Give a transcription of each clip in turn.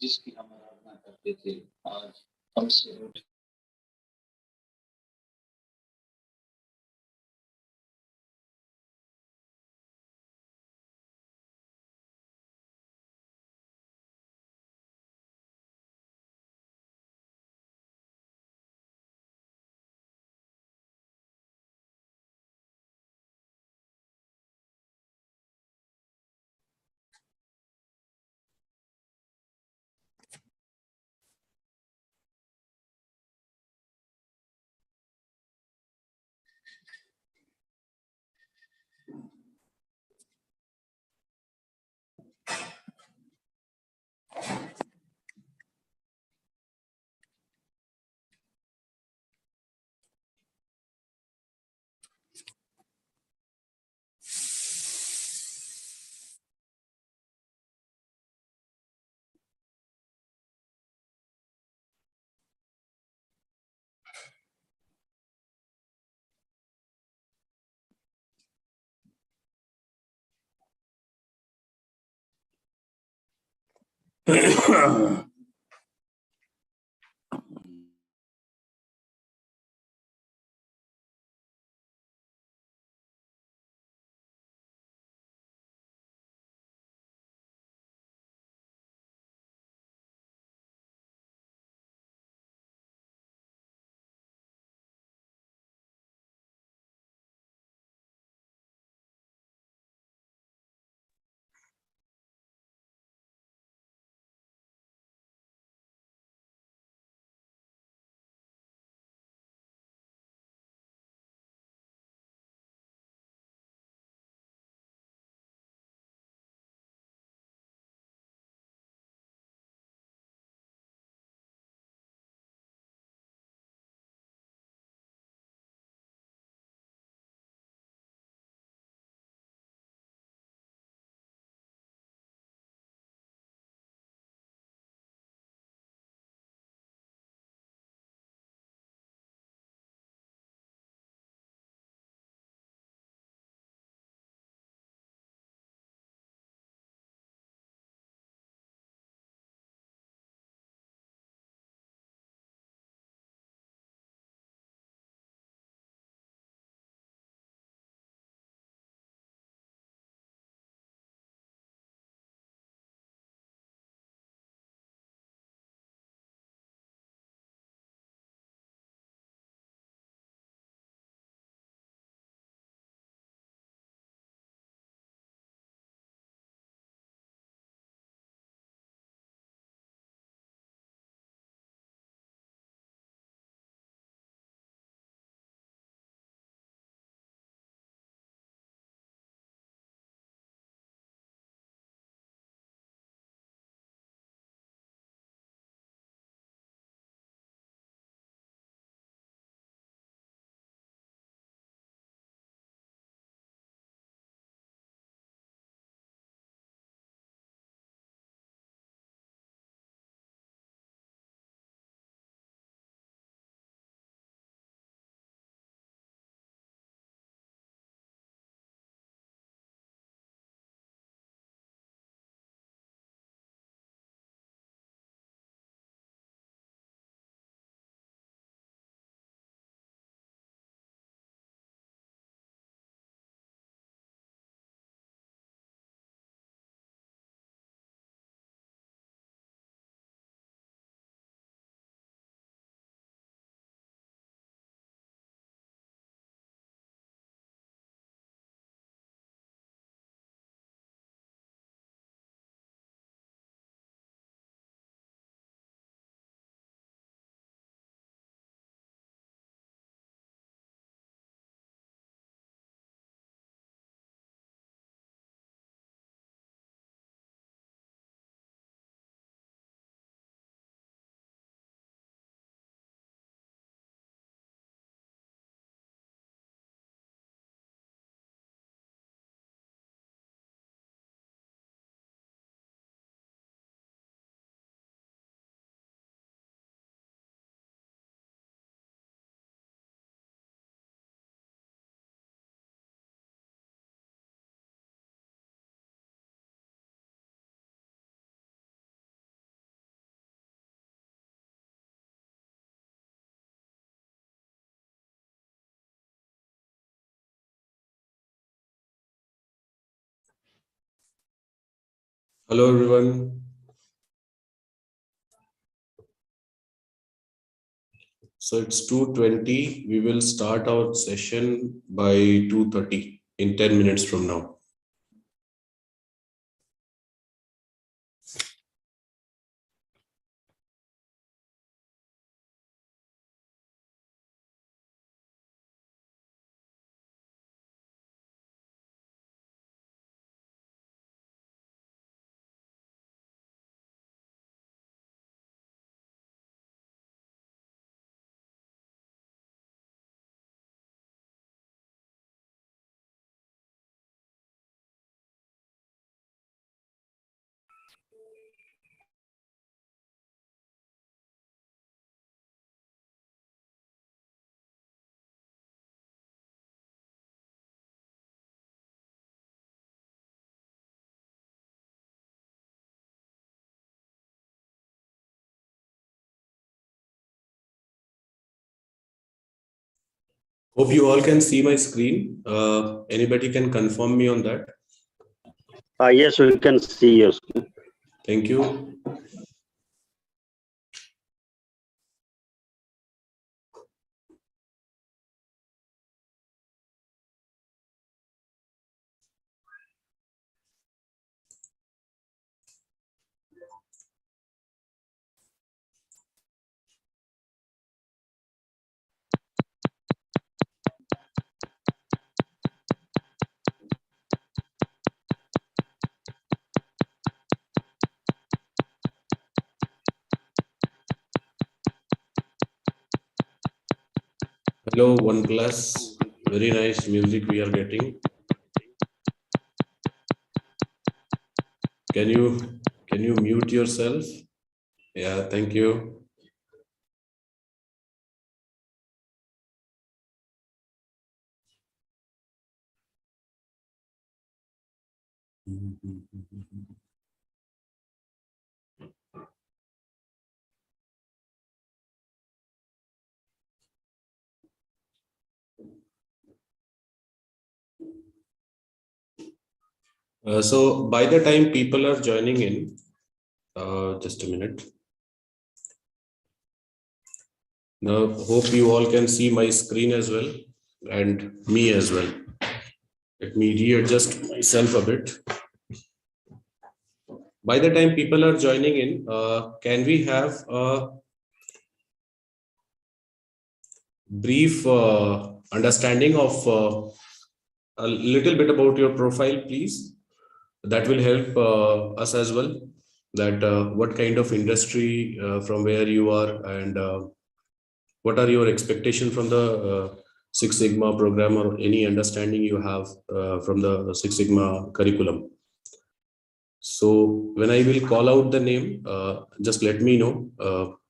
जिसकी हम आराधना करते थे, आज हमसे उठ Hello everyone. So it's 2:20. We will start our session by 2:30 in 10 minutes from now. Hope you all can see my screen. Anybody can confirm me on that? Yes, we can see your screen. Thank you. Hello, OnePlus. Very nice music we are getting. Can you mute yourself? Yeah, thank you. So by the time people are joining in, just a minute. Now, hope you all can see my screen as well and me as well. Let me readjust myself a bit. By the time people are joining in, can we have a brief understanding of a little bit about your profile, please? That will help us as well. That what kind of industry from where you are and what are your expectations from the Six Sigma program or any understanding you have from the Six Sigma curriculum. So when I will call out the name, just let me know.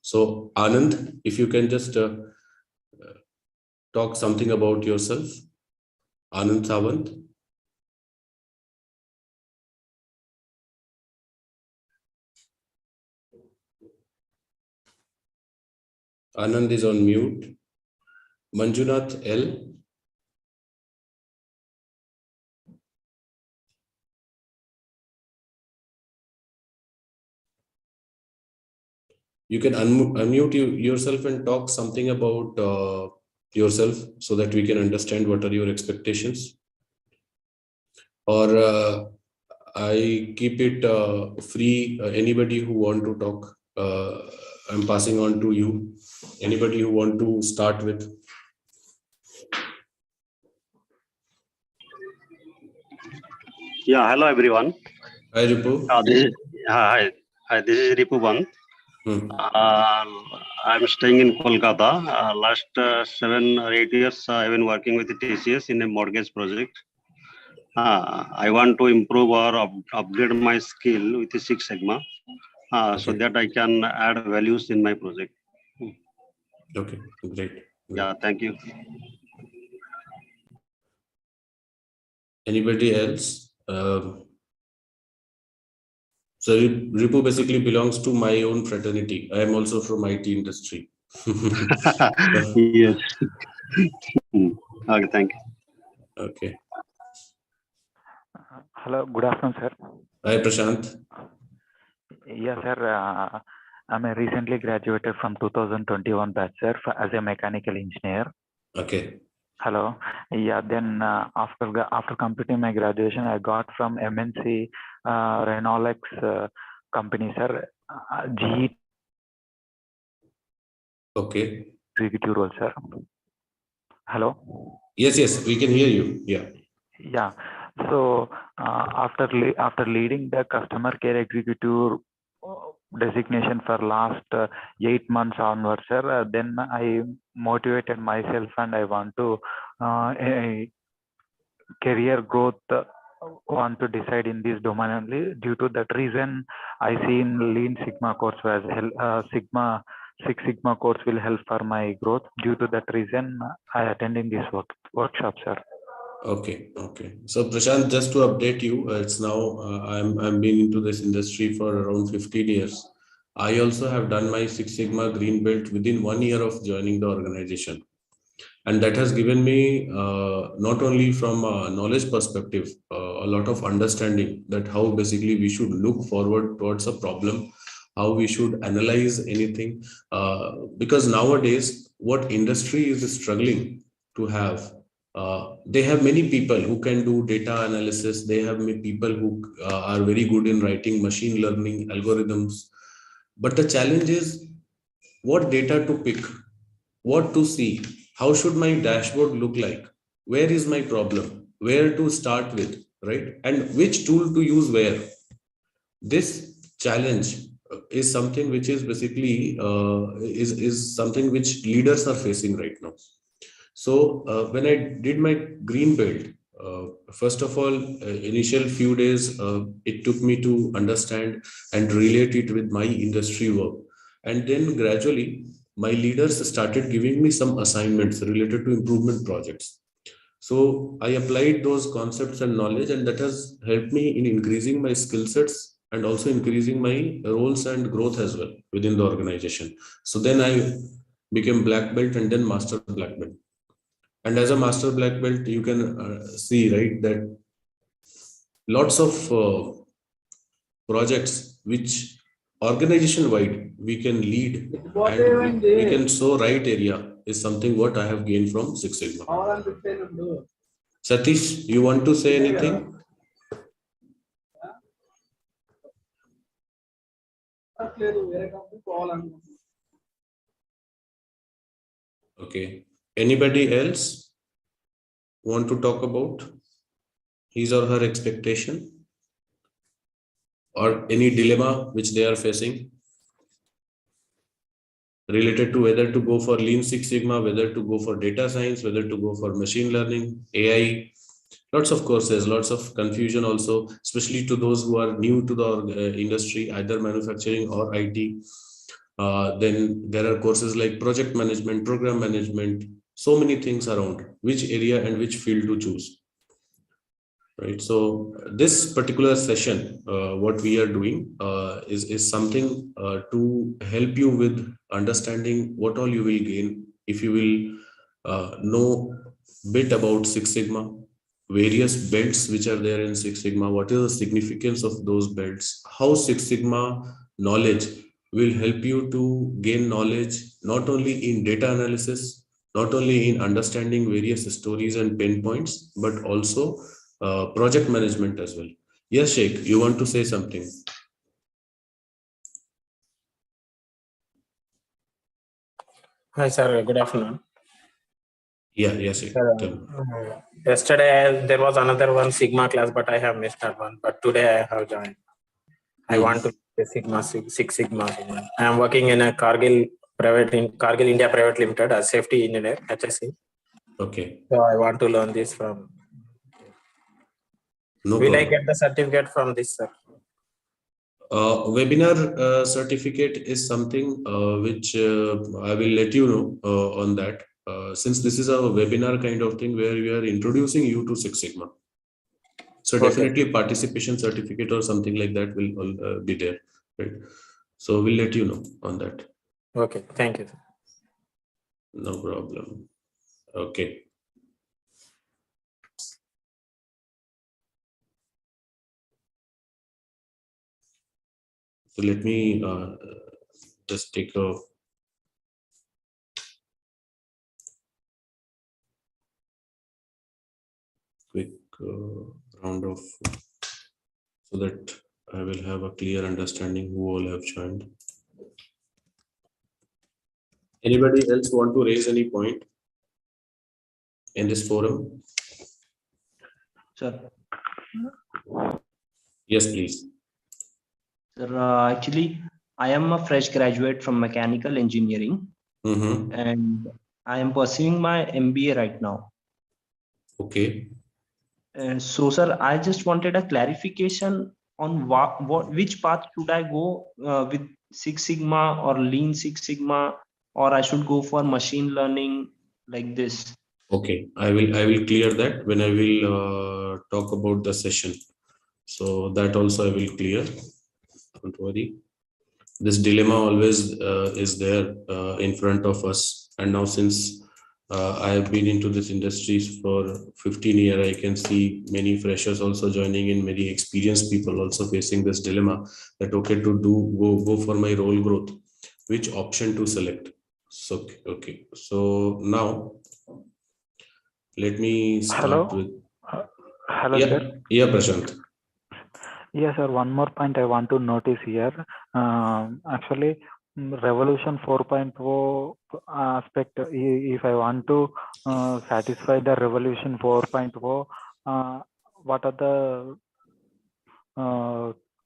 So Anand, if you can just talk something about yourself. Anand Sawant. Anand is on mute. Manjunath L. You can unmute yourself and talk something about yourself so that we can understand what are your expectations. Or I keep it free. Anybody who want to talk, I'm passing on to you. Anybody who want to start with. Yeah, hello everyone. Hi Ripu. This is Ripu Band. I'm staying in Kolkata. Last 7 or 8 years, I've been working with the TCS in a mortgage project. I want to improve or upgrade my skill with the Six Sigma so that I can add values in my project. Okay, great. Yeah, thank you. Anybody else? So Ripu basically belongs to my own fraternity. I am also from IT industry. Yes. Okay, thank you. Okay. Hello, good afternoon, sir. Hi Prashant. Yes, sir. I'm a recently graduated from 2021 batch, sir, as a mechanical engineer. Okay. Hello. Yeah. Then after completing my graduation, I got from MNC Renault company, sir. GE Okay. executive role, sir. Hello. Yes, we can hear you. Yeah. Yeah. So after leading the customer care executive designation for last 8 months onwards, sir, then I motivated myself and I want to a career growth. Want to decide in this domain only. Due to that reason, I see in Lean Sigma course as Six Sigma course will help for my growth. Due to that reason, I attending this workshop, sir. Okay. So Prashant, just to update you, it's now I'm been into this industry for around 15 years. I also have done my Six Sigma Green Belt within 1 year of joining the organization, and that has given me not only from a knowledge perspective a lot of understanding that how basically we should look forward towards a problem, how we should analyze anything, because nowadays what industry is struggling to have. They have many people who can do data analysis. They have many people who are very good in writing machine learning algorithms. But the challenge is what data to pick, what to see, how should my dashboard look like, where is my problem, where to start with, right? And which tool to use where. This challenge is something which is basically is something which leaders are facing right now. So when I did my green belt, first of all, initial few days, it took me to understand and relate it with my industry work. And then gradually, my leaders started giving me some assignments related to improvement projects. So I applied those concepts and knowledge, and that has helped me in increasing my skill sets and also increasing my roles and growth as well within the organization. So then I became black belt and then master black belt. And as a master black belt, you can see, right, that lots of projects which organization wide we can lead and we can show right area is something what I have gained from Six Sigma. Satish, you want to say anything? Okay. Anybody else want to talk about his or her expectation or any dilemma which they are facing related to whether to go for Lean Six Sigma, whether to go for data science, whether to go for machine learning, AI? Lots of courses, lots of confusion also, especially to those who are new to the industry, either manufacturing or IT. Then there are courses like project management, program management, so many things around which area and which field to choose. Right. So this particular session, what we are doing is something to help you with understanding what all you will gain if you will know bit about Six Sigma, various belts which are there in Six Sigma, what is the significance of those belts, how Six Sigma knowledge will help you to gain knowledge not only in data analysis, not only in understanding various stories and pain points, but also project management as well. Yes, Sheikh, you want to say something? Hi, sir. Good afternoon. Yeah, yes, Sheikh. Yesterday there was another one Sigma class, but I have missed that one. But today I have joined. I want to the Six Sigma. I am working in a Cargill India Private Limited as safety engineer, HSE. Okay. So I want to learn this from. No Will problem. I get the certificate from this, sir? Webinar certificate is something which I will let you know on that. Since this is a webinar kind of thing where we are introducing you to Six Sigma. So definitely participation certificate or something like that will be there, right? So we'll let you know on that. Okay, thank you, sir. No problem. Okay. So So let me just take a quick round of, so that I will have a clear understanding who all have joined. Anybody else want to raise any point in this forum? Sir, Yes, please. sir, actually, I am a fresh graduate from mechanical engineering Mm-hmm. and I am pursuing my MBA right now. Okay. So, sir, I just wanted a clarification on which path should I go with Six Sigma or Lean Six Sigma, or I should go for machine learning like this. Okay. I will clear that when I will talk about the session. So that also I will clear. Don't worry. This dilemma always is there in front of us, and now since I have been into this industry for 15 years, I can see many freshers also joining in, many experienced people also facing this dilemma that okay, to go for my role growth, which option to select. So okay, so now let me start with Hello, yeah, sir. yeah, Prashant. Yes, sir. One more point I want to notice here. Actually, Revolution 4.0 aspect, if I want to satisfy the Revolution 4.0, what are the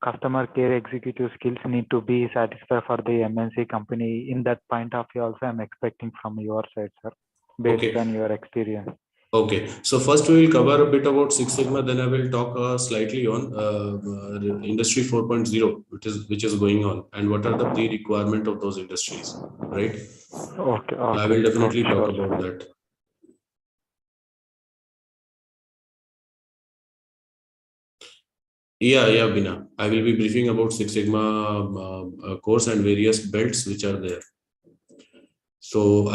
customer care executive skills need to be satisfied for the MNC company? In that point of view, also I'm expecting from your side, sir, based Okay. on your experience. Okay, so first we will cover a bit about Six Sigma, then I will talk slightly on Industry 4.0, which is going on, and what are the pre-requirement of those industries, right? Okay, I will definitely talk sure. about that. Yeah, Bina. I will be briefing about Six Sigma course and various belts which are there. So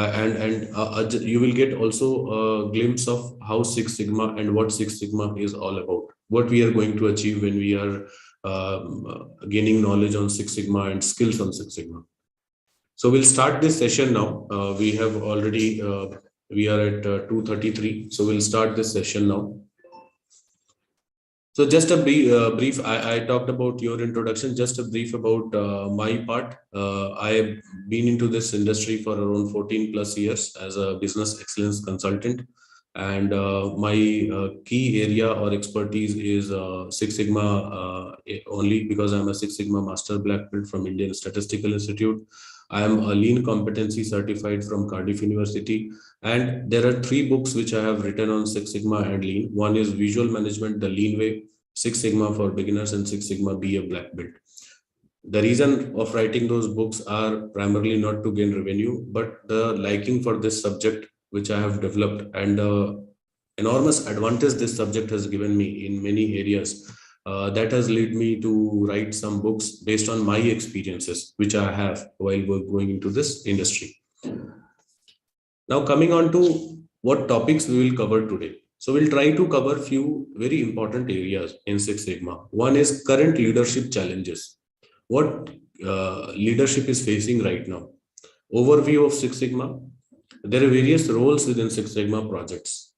you will get also a glimpse of how Six Sigma and what Six Sigma is all about. What we are going to achieve when we are gaining knowledge on Six Sigma and skills on Six Sigma. So we'll start this session now. We have already we are at 2:33. So we'll start this session now. So just a brief, I talked about your introduction, just a brief about my part. I have been into this industry for around 14 plus years as a business excellence consultant. And my key area or expertise is Six Sigma only, because I'm a Six Sigma Master Black Belt from Indian Statistical Institute. I am a Lean Competency Certified from Cardiff University. And there are 3 books which I have written on Six Sigma and Lean. One is Visual Management, The Lean Way, Six Sigma for Beginners, and Six Sigma Be a Black Belt. The reason of writing those books are primarily not to gain revenue, but the liking for this subject which I have developed, and the enormous advantage this subject has given me in many areas. That has led me to write some books based on my experiences, which I have while going into this industry. Now coming on to what topics we will cover today. So we'll try to cover a few very important areas in Six Sigma. One is current leadership challenges. What leadership is facing right now. Overview of Six Sigma. There are various roles within Six Sigma projects.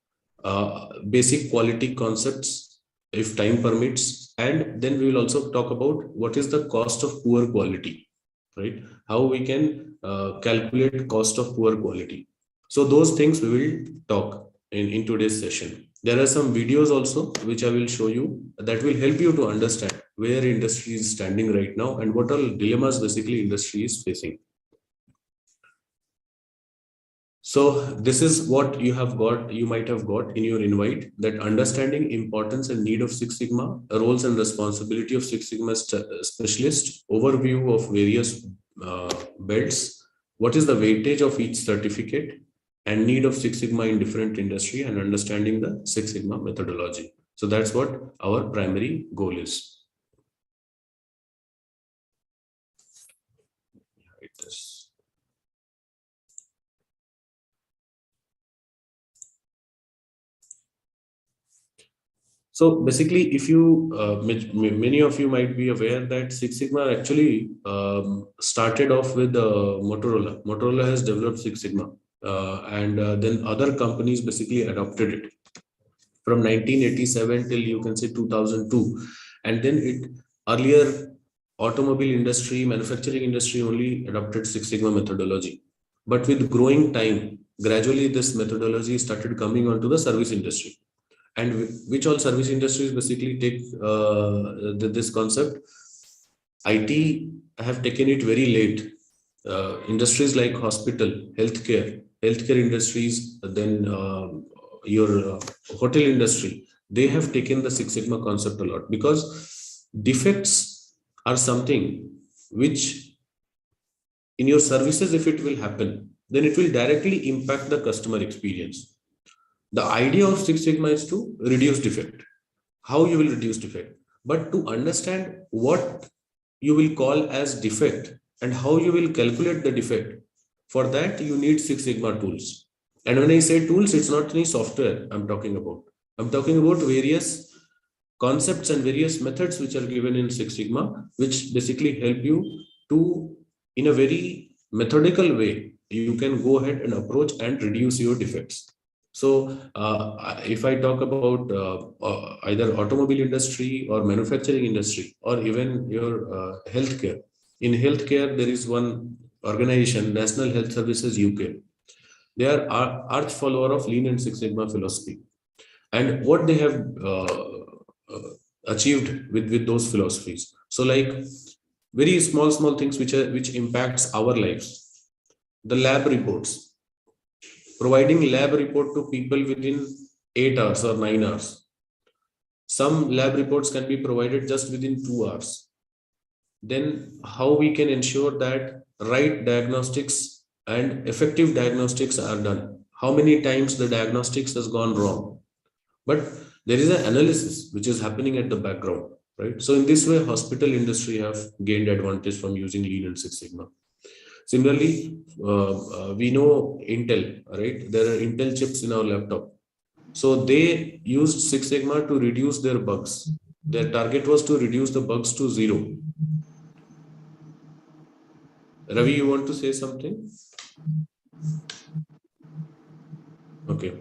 Basic quality concepts, if time permits. And then we will also talk about what is the cost of poor quality, right? How we can calculate cost of poor quality. So those things we will talk in today's session. There are some videos also which I will show you that will help you to understand where industry is standing right now and what all dilemmas basically industry is facing. So this is what you might have got in your invite, that understanding importance and need of Six Sigma, roles and responsibility of Six Sigma specialist, overview of various belts, what is the weightage of each certificate, and need of Six Sigma in different industry, and understanding the Six Sigma methodology. So that's what our primary goal is. Write this. So basically, if you many of you might be aware that Six Sigma actually started off with Motorola. Motorola has developed Six Sigma, and then other companies basically adopted it from 1987 till you can say 2002, and then it earlier automobile industry, manufacturing industry only adopted Six Sigma methodology, but with growing time, gradually this methodology started coming onto the service industry. And which all service industries basically take this concept. IT have taken it very late. Industries like hospital, healthcare industries, then your hotel industry, they have taken the Six Sigma concept a lot, because defects are something which in your services, if it will happen, then it will directly impact the customer experience. The idea of Six Sigma is to reduce defect. How you will reduce defect, but to understand what you will call as defect and how you will calculate the defect, for that you need Six Sigma tools. And when I say tools, it's not any software I'm talking about. I'm talking about various concepts and various methods which are given in Six Sigma, which basically help you to, in a very methodical way, you can go ahead and approach and reduce your defects. So if I talk about either automobile industry or manufacturing industry or even your healthcare, in healthcare, there is one organization, National Health Services UK. They are arch follower of Lean and Six Sigma philosophy. And what they have achieved with those philosophies. So like very small things which impacts our lives. The lab reports. Providing lab report to people within 8 hours or 9 hours. Some lab reports can be provided just within 2 hours. Then how we can ensure that right diagnostics and effective diagnostics are done. How many times the diagnostics has gone wrong. But there is an analysis which is happening at the background, right? So in this way, hospital industry have gained advantage from using Lean and Six Sigma. Similarly, we know Intel, right? There are Intel chips in our laptop. So they used Six Sigma to reduce their bugs. Their target was to reduce the bugs to 0. Ravi, you want to say something? Okay.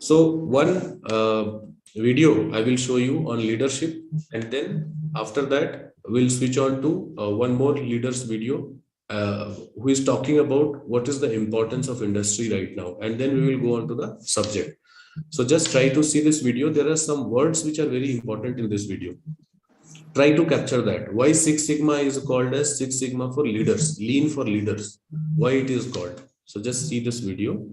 So one video I will show you on leadership, and then after that we'll switch on to one more leaders video who is talking about what is the importance of industry right now, and then we will go on to the subject. So just try to see this video. There are some words which are very important in this video. Try to capture that. Why Six Sigma is called as Six Sigma for leaders, Lean for leaders. Why it is called. So just see this video.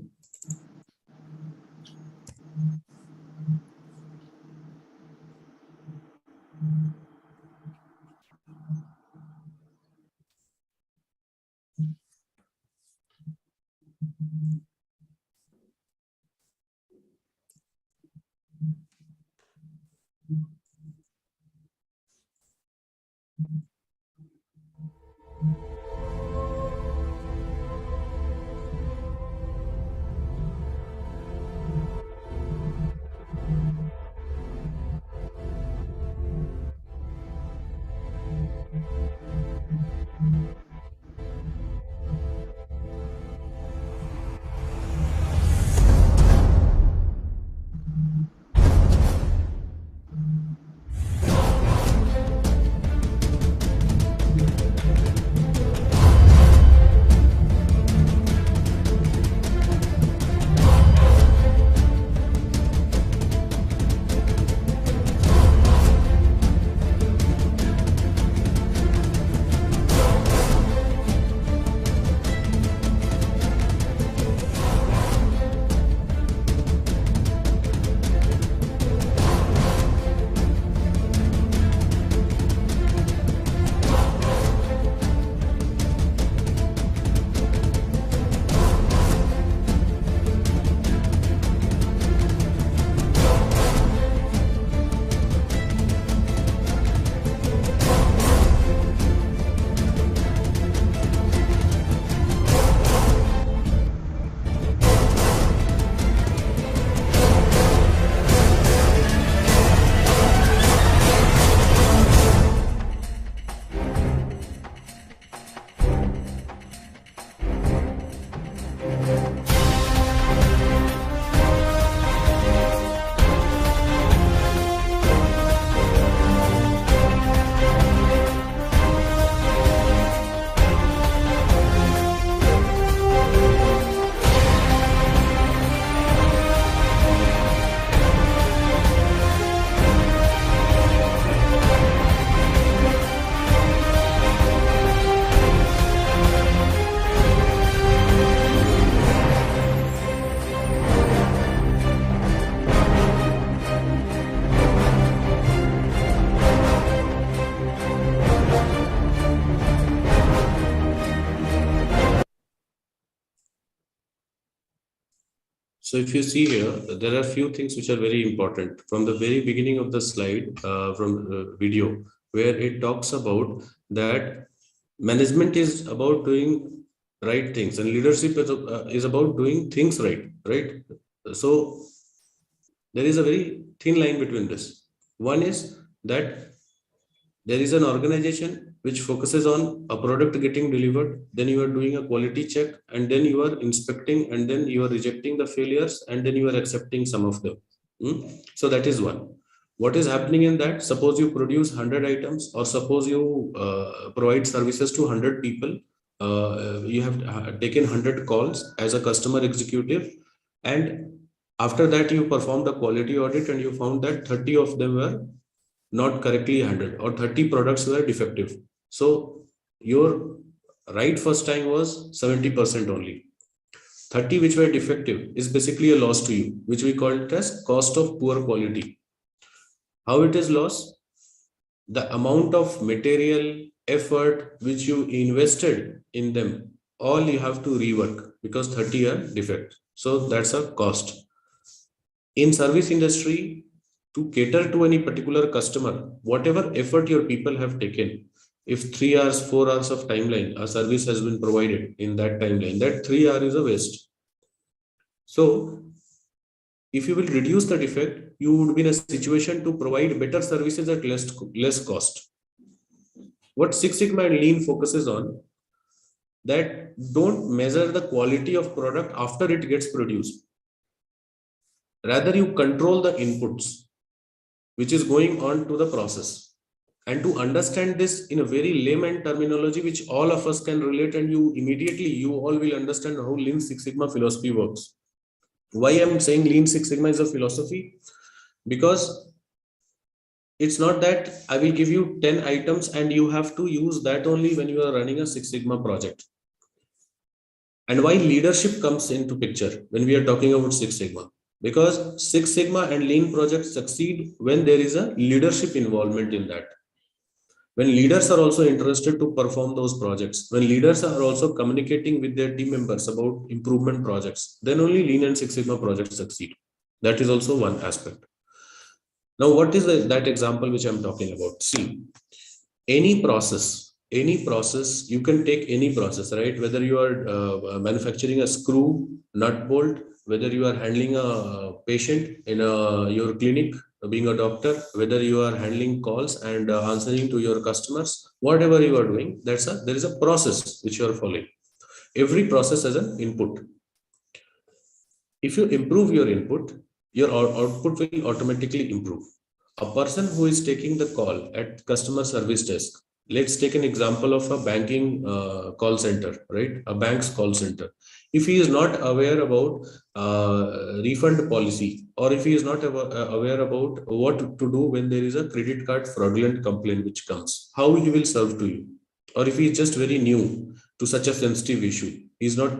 So if you see here, there are a few things which are very important from the very beginning of the slide, from the video, where it talks about that management is about doing right things and leadership is about doing things right, right? So there is a very thin line between this. One is that there is an organization which focuses on a product getting delivered, then you are doing a quality check, and then you are inspecting, and then you are rejecting the failures, and then you are accepting some of them. So that is one. What is happening in that? Suppose you produce 100 items, or suppose you provide services to 100 people. You have taken 100 calls as a customer executive, and after that you performed a quality audit and you found that 30 of them were not correctly handled or 30 products were defective. So your right first time was 70% only. 30 which were defective is basically a loss to you, which we call it as cost of poor quality. How it is loss? The amount of material, effort which you invested in them, all you have to rework because 30 are defect. So that's a cost. In service industry, to cater to any particular customer, whatever effort your people have taken, if 3 hours, 4 hours of timeline, a service has been provided in that timeline, that 3 hours is a waste. So if you will reduce the defect, you would be in a situation to provide better services at less cost. What Six Sigma and Lean focuses on, that don't measure the quality of product after it gets produced. Rather, you control the inputs which is going on to the process. And to understand this in a very layman terminology, which all of us can relate, and you all will understand how Lean Six Sigma philosophy works. Why I'm saying Lean Six Sigma is a philosophy? Because it's not that I will give you 10 items and you have to use that only when you are running a Six Sigma project. And why leadership comes into picture when we are talking about Six Sigma? Because Six Sigma and Lean projects succeed when there is a leadership involvement in that. When leaders are also interested to perform those projects, when leaders are also communicating with their team members about improvement projects, then only Lean and Six Sigma projects succeed. That is also one aspect. Now, what is that example which I'm talking about? See, any process, you can take any process, right? Whether you are manufacturing a screw, nut bolt, whether you are handling a patient in your clinic, being a doctor, whether you are handling calls and answering to your customers, whatever you are doing, there is a process which you are following. Every process has an input. If you improve your input, your output will automatically improve. A person who is taking the call at customer service desk, let's take an example of a banking call center, right? A bank's call center. If he is not aware about refund policy, or if he is not aware about what to do when there is a credit card fraudulent complaint which comes, how he will serve to you? Or if he is just very new to such a sensitive issue, he is not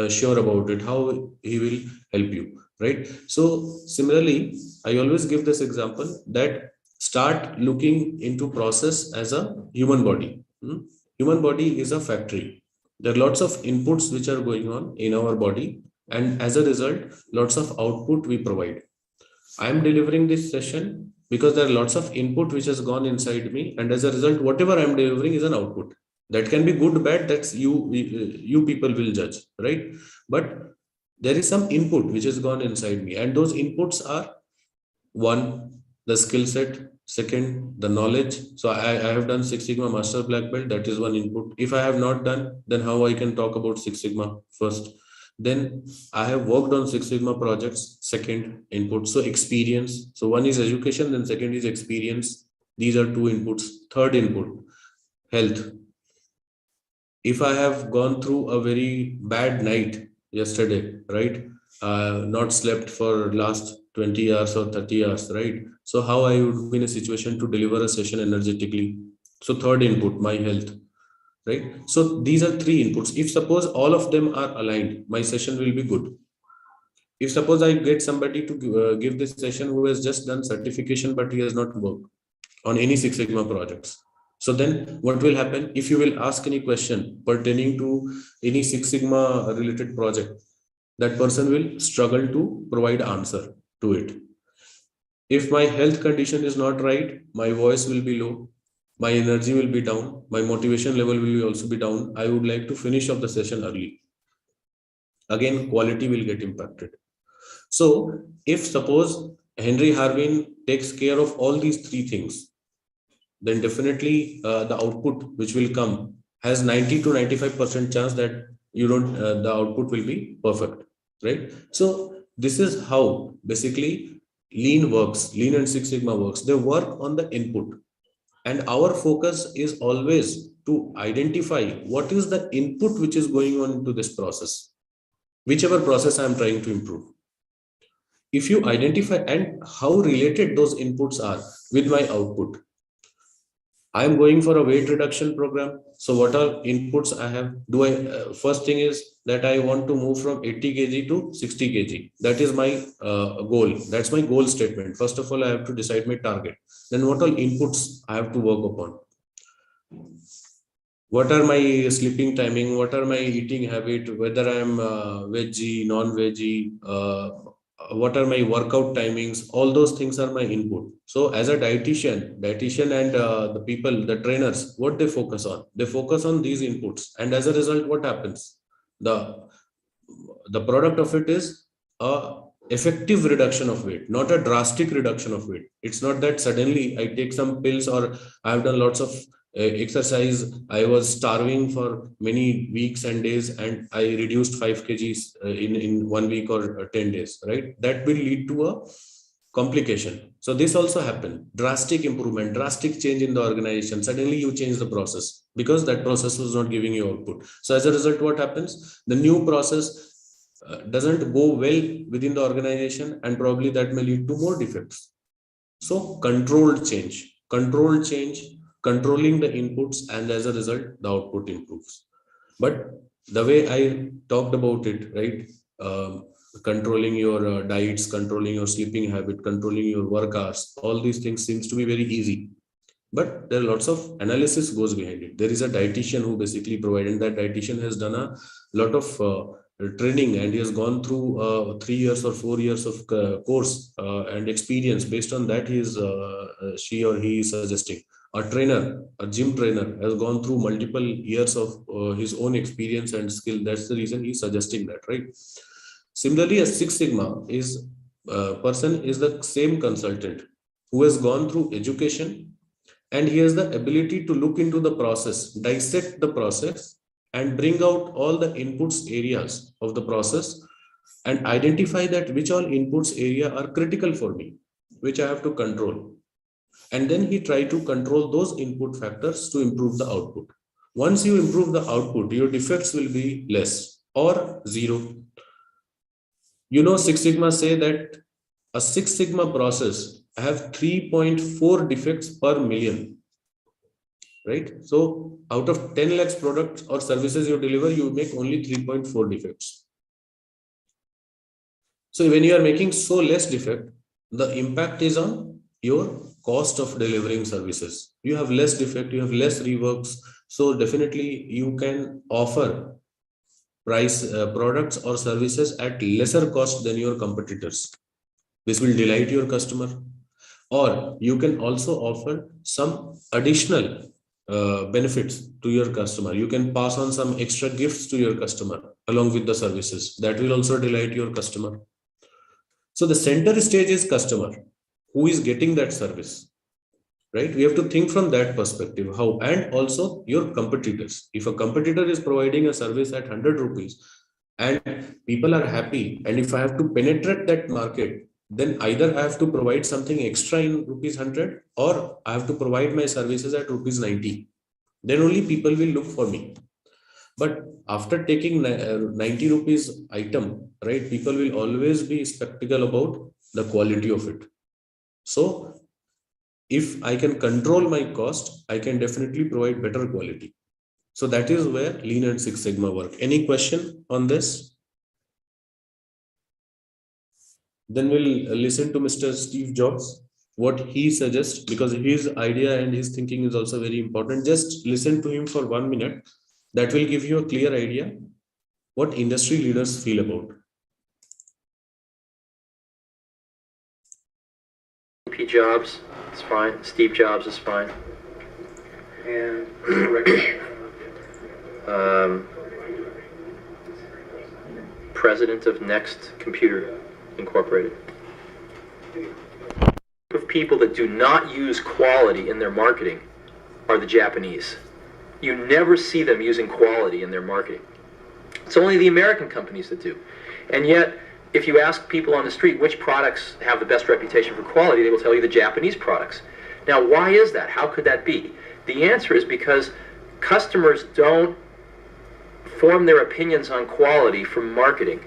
sure about it, how he will help you, right? So similarly, I always give this example that start looking into process as a human body. Human body is a factory. There are lots of inputs which are going on in our body, and as a result, lots of output we provide. I am delivering this session because there are lots of input which has gone inside me, and as a result, whatever I am delivering is an output. That can be good, bad, that's you people will judge, right? But there is some input which has gone inside me, and those inputs are: one, the skill set; second, the knowledge. So I have done Six Sigma Master Black Belt, that is one input. If I have not done, then how I can talk about Six Sigma? First. Then I have worked on Six Sigma projects, second input. So experience. So one is education, then second is experience. These are two inputs. Third input, health. If I have gone through a very bad night yesterday, right? Not slept for last 20 hours or 30 hours, right? So how I would be in a situation to deliver a session energetically? So third input, my health, right? So these are three inputs. If suppose all of them are aligned, my session will be good. If suppose I get somebody to give this session who has just done certification, but he has not worked on any Six Sigma projects, so then what will happen? If you will ask any question pertaining to any Six Sigma related project, that person will struggle to provide answer to it. If my health condition is not right, my voice will be low, my energy will be down, my motivation level will also be down. I would like to finish off the session early. Again, quality will get impacted. So if suppose Henry Harvin takes care of all these three things, then definitely the output which will come has 90 to 95% chance that you don't the output will be perfect, right? So this is how basically lean works, lean and Six Sigma works. They work on the input, and our focus is always to identify what is the input which is going on into this process, whichever process I am trying to improve. If you identify and how related those inputs are with my output. I am going for a weight reduction program. So what are inputs I have? First thing is that I want to move from 80 kg to 60 kg. That is my goal. That's my goal statement. First of all, I have to decide my target. Then what all inputs I have to work upon? What are my sleeping timing? What are my eating habit? Whether I am veggie, non-veggie, what are my workout timings? All those things are my input. So as a dietitian and the people, the trainers, what they focus on? They focus on these inputs. And as a result, what happens? The product of it is a effective reduction of weight, not a drastic reduction of weight. It's not that suddenly I take some pills or I've done lots of exercise. I was starving for many weeks and days and I reduced 5 kgs in 1 week or 10 days, right? That will lead to a complication. So this also happened. Drastic improvement, drastic change in the organization. Suddenly you change the process because that process was not giving you output. So as a result, what happens? The new process doesn't go well within the organization, and probably that may lead to more defects. So controlled change, controlling the inputs, and as a result, the output improves. But the way I talked about it, right? Controlling your diets, controlling your sleeping habit, controlling your work hours, all these things seems to be very easy. But there are lots of analysis goes behind it. There is a dietitian who basically provided, and that dietitian has done a lot of training, and he has gone through 3 years or 4 years of course and experience. Based on that, she or he is suggesting. A trainer, a gym trainer, has gone through multiple years of his own experience and skill. That's the reason he's suggesting that, right? Similarly, a Six Sigma person is the same consultant who has gone through education, and he has the ability to look into the process, dissect the process, and bring out all the inputs areas of the process and identify that which all inputs area are critical for me, which I have to control. And then he try to control those input factors to improve the output. Once you improve the output, your defects will be less or zero. You know, Six Sigma say that a Six Sigma process have 3.4 defects per million, right? So out of 10 lakhs products or services you deliver, you make only 3.4 defects. So when you are making so less defect, the impact is on your cost of delivering services. You have less defect, you have less reworks. So definitely you can offer price products or services at lesser cost than your competitors. This will delight your customer. Or you can also offer some additional benefits to your customer. You can pass on some extra gifts to your customer along with the services. That will also delight your customer. So the center stage is customer who is getting that service, right? We have to think from that perspective. How, and also your competitors. If a competitor is providing a service at 100 rupees and people are happy, and if I have to penetrate that market, then either I have to provide something extra in rupees 100 or I have to provide my services at rupees 90. Then only people will look for me. But after taking 90 rupees item, right, people will always be skeptical about the quality of it. So if I can control my cost, I can definitely provide better quality. So that is where Lean and Six Sigma work. Any question on this? Then we'll listen to Mr. Steve Jobs, what he suggests, because his idea and his thinking is also very important. Just listen to him for 1 minute. That will give you a clear idea what industry leaders feel about. P. Jobs is fine. Steve Jobs is fine. And President of Next Computer Incorporated. Of people that do not use quality in their marketing are the Japanese. You never see them using quality in their marketing. It's only the American companies that do. And yet, if you ask people on the street which products have the best reputation for quality, they will tell you the Japanese products. Now, why is that? How could that be? The answer is because customers don't form their opinions on quality from marketing.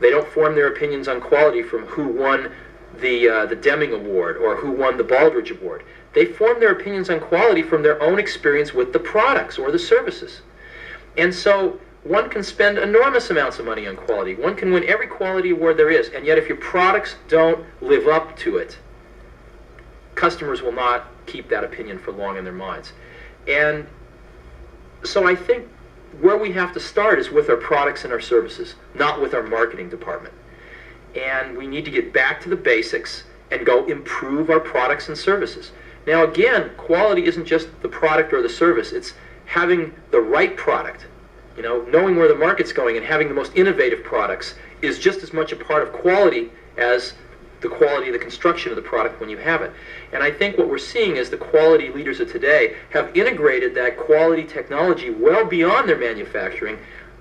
They don't form their opinions on quality from who won the Deming Award or who won the Baldrige Award. They form their opinions on quality from their own experience with the products or the services. And so one can spend enormous amounts of money on quality. One can win every quality award there is, and yet if your products don't live up to it, customers will not keep that opinion for long in their minds. And so I think where we have to start is with our products and our services, not with our marketing department. And we need to get back to the basics and go improve our products and services. Now again, quality isn't just the product or the service, it's having the right product. You know, knowing where the market's going and having the most innovative products is just as much a part of quality as the quality of the construction of the product when you have it. And I think what we're seeing is the quality leaders of today have integrated that quality technology well beyond their manufacturing,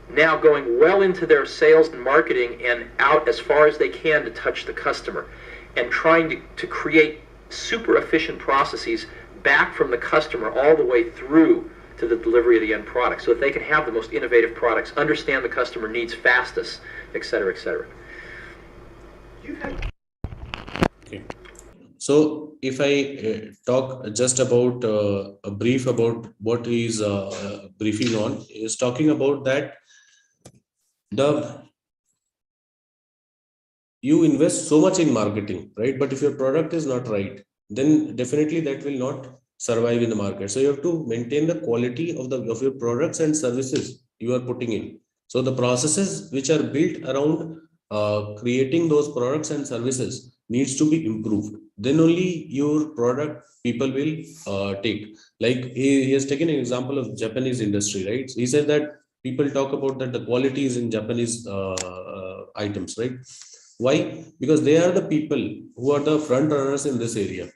now going well into their sales and marketing and out as far as they can to touch the customer, and trying to create super efficient processes back from the customer all the way through to the delivery of the end product, so that they can have the most innovative products, understand the customer needs fastest, et cetera, et cetera. Okay. So if I talk just about a brief about what he is briefing on, is talking about that you invest so much in marketing, right? But if your product is not right, then definitely that will not survive in the market. So you have to maintain the quality of your products and services you are putting in. So the processes which are built around creating those products and services needs to be improved. Then only your product people will take. Like he has taken an example of Japanese industry, right? He said that people talk about that the quality is in Japanese items, right? Why? Because they are the people who are the front runners in this area.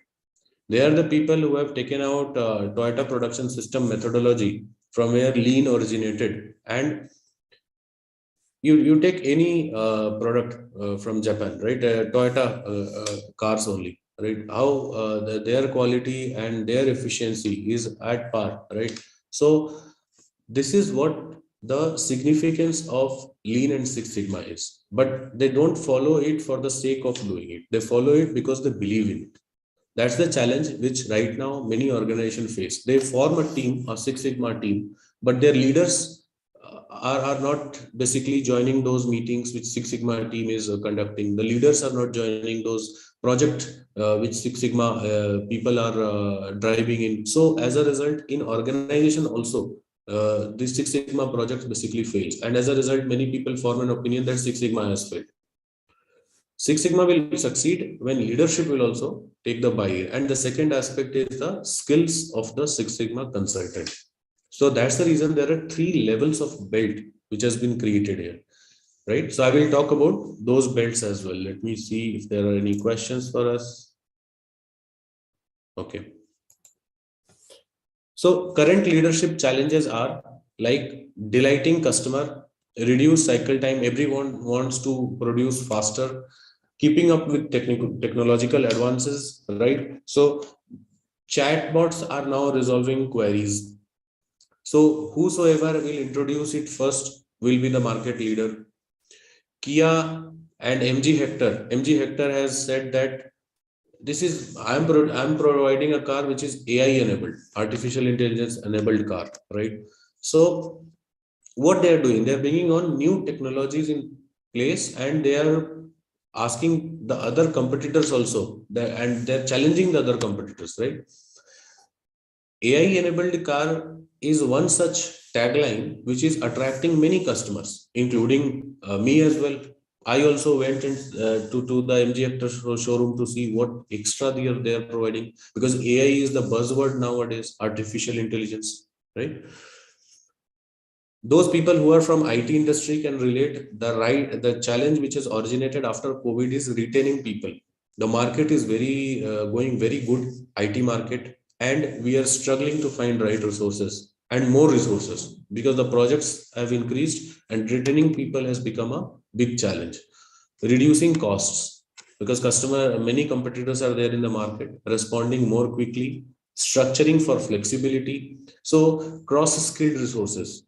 They are the people who have taken out Toyota production system methodology from where Lean originated. And you take any product from Japan, right? Toyota cars only, right? How their quality and their efficiency is at par, right? So this is what the significance of Lean and Six Sigma is. But they don't follow it for the sake of doing it. They follow it because they believe in it. That's the challenge which right now many organizations face. They form a team, a Six Sigma team, but their leaders are not basically joining those meetings which Six Sigma team is conducting. The leaders are not joining those projects which Six Sigma people are driving in. So as a result, in organization also, this Six Sigma project basically fails. And as a result, many people form an opinion that Six Sigma has failed. Six Sigma will succeed when leadership will also take the buy-in. And the second aspect is the skills of the Six Sigma consultant. So that's the reason there are 3 levels of belt which has been created here, right? So I will talk about those belts as well. Let me see if there are any questions for us. Okay. So current leadership challenges are like delighting customer, reduce cycle time. Everyone wants to produce faster, keeping up with technological advances, right? So chatbots are now resolving queries. So whosoever will introduce it first will be the market leader. Kia and MG Hector has said that this is I'm providing a car which is AI enabled, artificial intelligence enabled car, right? So what they are doing, they are bringing on new technologies in place, and they are asking the other competitors also, and they're challenging the other competitors, right? AI enabled car is one such tagline which is attracting many customers, including me as well. I also went to the MG Hector showroom to see what extra they are providing, because AI is the buzzword nowadays, artificial intelligence, right? Those people who are from IT industry can relate. The challenge which has originated after COVID is retaining people. The market is going very good, IT market, and we are struggling to find right resources and more resources, because the projects have increased and retaining people has become a big challenge. Reducing costs, because many competitors are there in the market, responding more quickly, structuring for flexibility, so cross-skilled resources,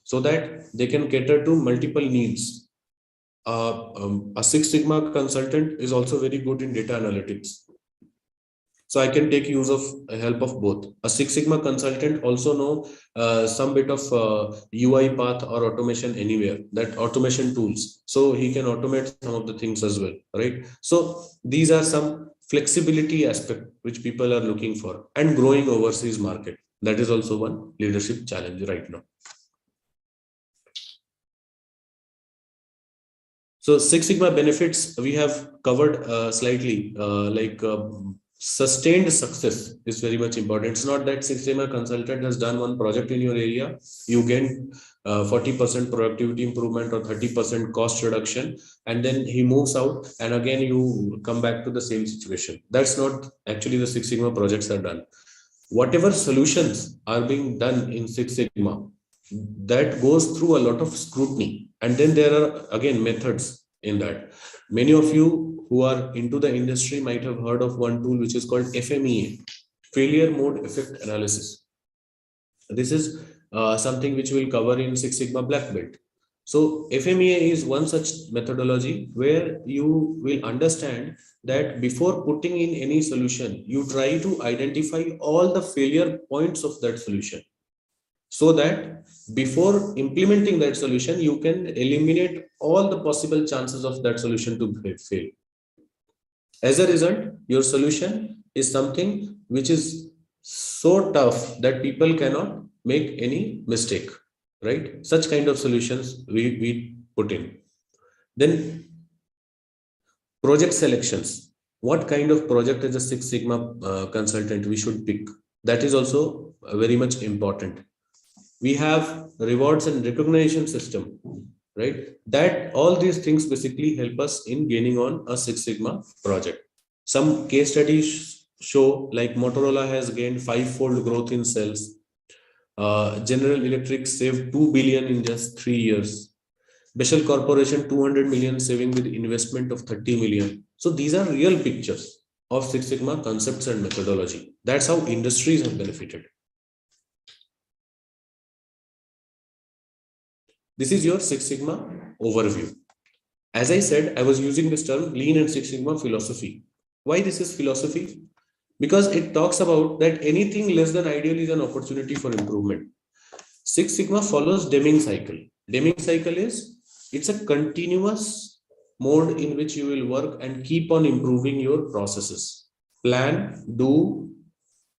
so that they can cater to multiple needs. A Six Sigma consultant is also very good in data analytics, so I can take use of help of both. A Six Sigma consultant also know some bit of UI path or automation anywhere, that automation tools, so he can automate some of the things as well, right? So these are some flexibility aspect which people are looking for, and growing overseas market, that is also one leadership challenge right now. So Six Sigma benefits we have covered slightly, sustained success is very much important. It's not that Six Sigma consultant has done one project in your area, you gain 40% productivity improvement or 30% cost reduction, and then he moves out and again you come back to the same situation. That's not actually the Six Sigma projects are done. Whatever solutions are being done in Six Sigma, that goes through a lot of scrutiny, and then there are again methods in that. Many of you who are into the industry might have heard of one tool which is called FMEA, failure mode effect analysis. This is something which we'll cover in Six Sigma Black Belt. So FMEA is one such methodology where you will understand that before putting in any solution, you try to identify all the failure points of that solution, so that before implementing that solution, you can eliminate all the possible chances of that solution to fail. As a result, your solution is something which is so tough that people cannot make any mistake, right? Such kind of solutions we put in. Then project selections. What kind of project as a Six Sigma consultant we should pick? That is also very much important. We have rewards and recognition system, right? That all these things basically help us in gaining on a Six Sigma project. Some case studies show like Motorola has gained 5-fold growth in sales. General Electric saved 2 billion in just 3 years. Beshel Corporation 200 million saving with investment of 30 million. So these are real pictures of Six Sigma concepts and methodology. That's how industries have benefited. This is your Six Sigma overview. As I said, I was using this term Lean and Six Sigma philosophy. Why this is philosophy? Because it talks about that anything less than ideal is an opportunity for improvement. Six Sigma follows Deming cycle. Deming cycle is, it's a continuous mode in which you will work and keep on improving your processes. Plan, do,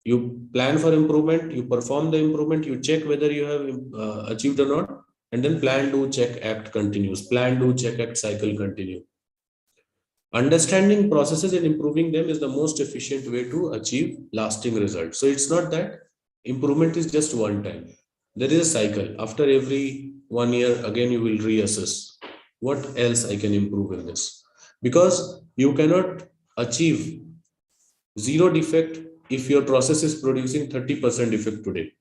you plan for improvement, you perform the improvement, you check whether you have achieved or not, and then plan, do, check, act continues. Plan, do, check, act cycle continue. Understanding processes and improving them is the most efficient way to achieve lasting results. So it's not that improvement is just one time. There is a cycle. After every 1 year, again, you will reassess what else I can improve in this. Because you cannot achieve zero defect if your process is producing 30% defect today.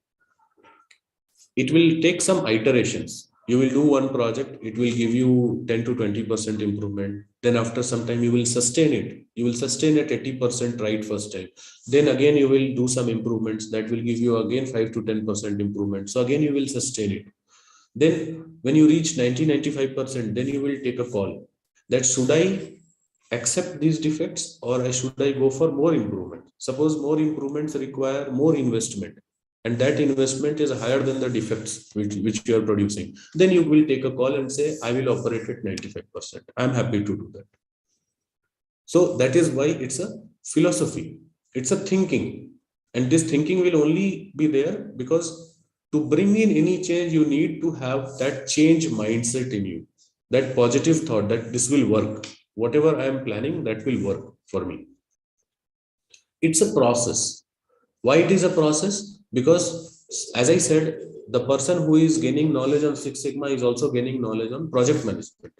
It will take some iterations. You will do one project, it will give you 10 to 20% improvement. Then after some time, you will sustain it. You will sustain at 80% right first time. Then again, you will do some improvements that will give you again 5 to 10% improvement. So again, you will sustain it. Then when you reach 90-95%, then you will take a call that should I accept these defects or should I go for more improvement? Suppose more improvements require more investment, and that investment is higher than the defects which you are producing, then you will take a call and say, I will operate at 95%. I'm happy to do that. So that is why it's a philosophy. It's a thinking. And this thinking will only be there because to bring in any change, you need to have that change mindset in you. that positive thought that this will work. Whatever I am planning, that will work for me. It's a process. Why it is a process? Because as I said, the person who is gaining knowledge on Six Sigma is also gaining knowledge on project management.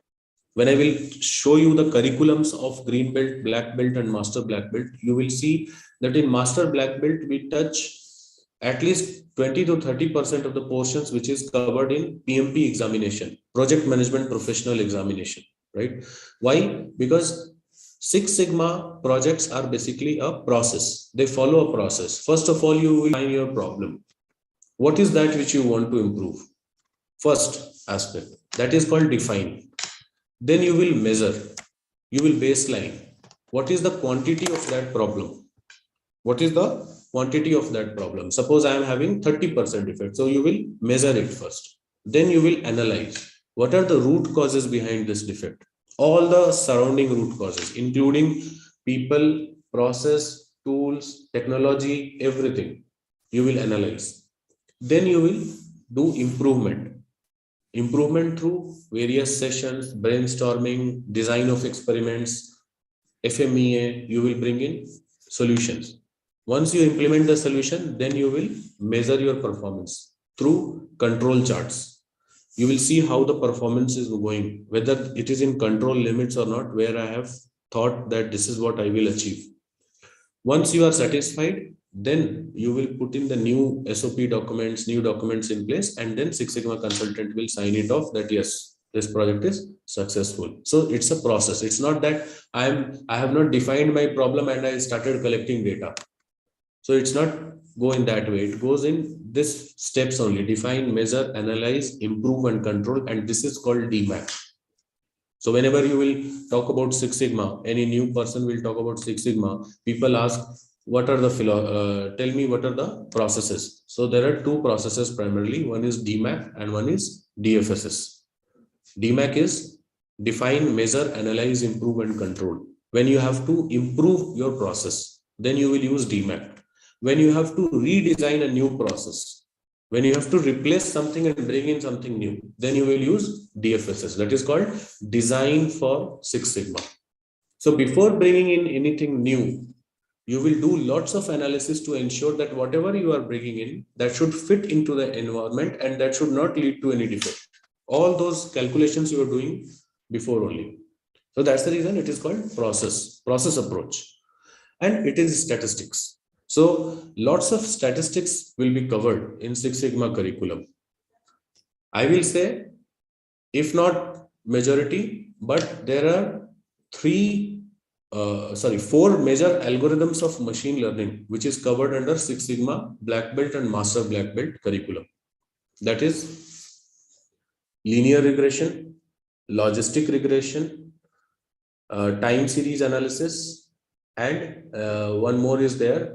When I will show you the curriculums of green belt, black belt and master black belt, you will see that in master black belt, we touch at least 20 to 30% of the portions which is covered in PMP examination, project management professional examination, right? Why? Because Six Sigma projects are basically a process. They follow a process. First of all, you will find your problem. What is that which you want to improve? First aspect, that is called define. Then you will measure, you will baseline. What is the quantity of that problem? What is the quantity of that problem? Suppose I am having 30% defect. So you will measure it first. Then you will analyze. What are the root causes behind this defect? All the surrounding root causes, including people, process, tools, technology, everything. You will analyze. Then you will do improvement. Improvement through various sessions, brainstorming, design of experiments, FMEA, you will bring in solutions. Once you implement the solution, then you will measure your performance through control charts. You will see how the performance is going, whether it is in control limits or not, where I have thought that this is what I will achieve. Once you are satisfied, then you will put in the new SOP documents, new documents in place, and then Six Sigma consultant will sign it off that yes, this project is successful. So it's a process. It's not that I have not defined my problem and I started collecting data. So it's not go in that way. It goes in this steps only: define, measure, analyze, improve, and control. And this is called DMAIC. So whenever you will talk about Six Sigma, any new person will talk about Six Sigma, people ask, what are the tell me what are the processes. So there are two processes primarily. One is DMAIC and one is DFSS. DMAIC is define, measure, analyze, improve, and control. When you have to improve your process, then you will use DMAIC. When you have to redesign a new process, when you have to replace something and bring in something new, then you will use DFSS. That is called design for Six Sigma. So before bringing in anything new, you will do lots of analysis to ensure that whatever you are bringing in, that should fit into the environment and that should not lead to any defect. All those calculations you are doing before only. So that's the reason it is called process approach. And it is statistics. So lots of statistics will be covered in Six Sigma curriculum. I will say, if not majority, but there are four major algorithms of machine learning, which is covered under Six Sigma Black Belt and Master Black Belt curriculum. That is linear regression, logistic regression, time series analysis, and one more is there.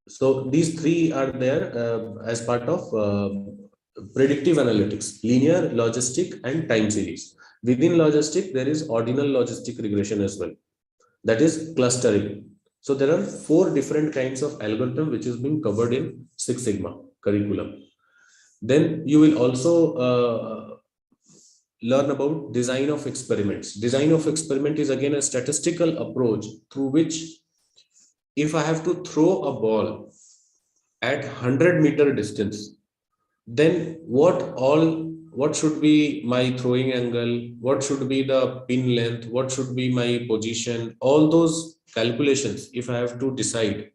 So these three are there as part of predictive analytics: linear, logistic, and time series. Within logistic, there is ordinal logistic regression as well. That is clustering. So there are four different kinds of algorithm which is being covered in Six Sigma curriculum. Then you will also learn about design of experiments. Design of experiment is again a statistical approach through which, if I have to throw a ball at 100-meter distance, then what should be my throwing angle, what should be the pin length, what should be my position, all those calculations, if I have to decide,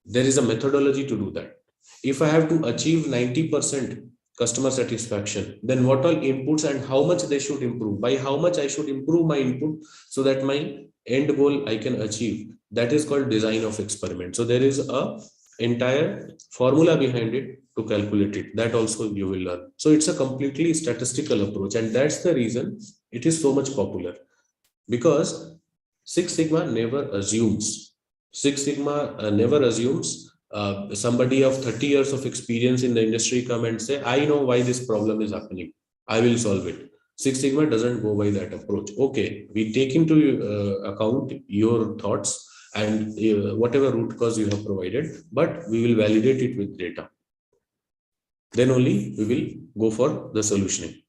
there is a methodology to do that. If I have to achieve 90% customer satisfaction, then what all inputs and how much they should improve, by how much I should improve my input so that my end goal I can achieve. That is called design of experiment. So there is a entire formula behind it to calculate it. That also you will learn. So it's a completely statistical approach, and that's the reason it is so much popular, because Six Sigma never assumes. Six Sigma never assumes somebody of 30 years of experience in the industry come and say, I know why this problem is happening, I will solve it. Six Sigma doesn't go by that approach. Okay, we take into account your thoughts and whatever root cause you have provided, but we will validate it with data. Then only we will go for the solutioning.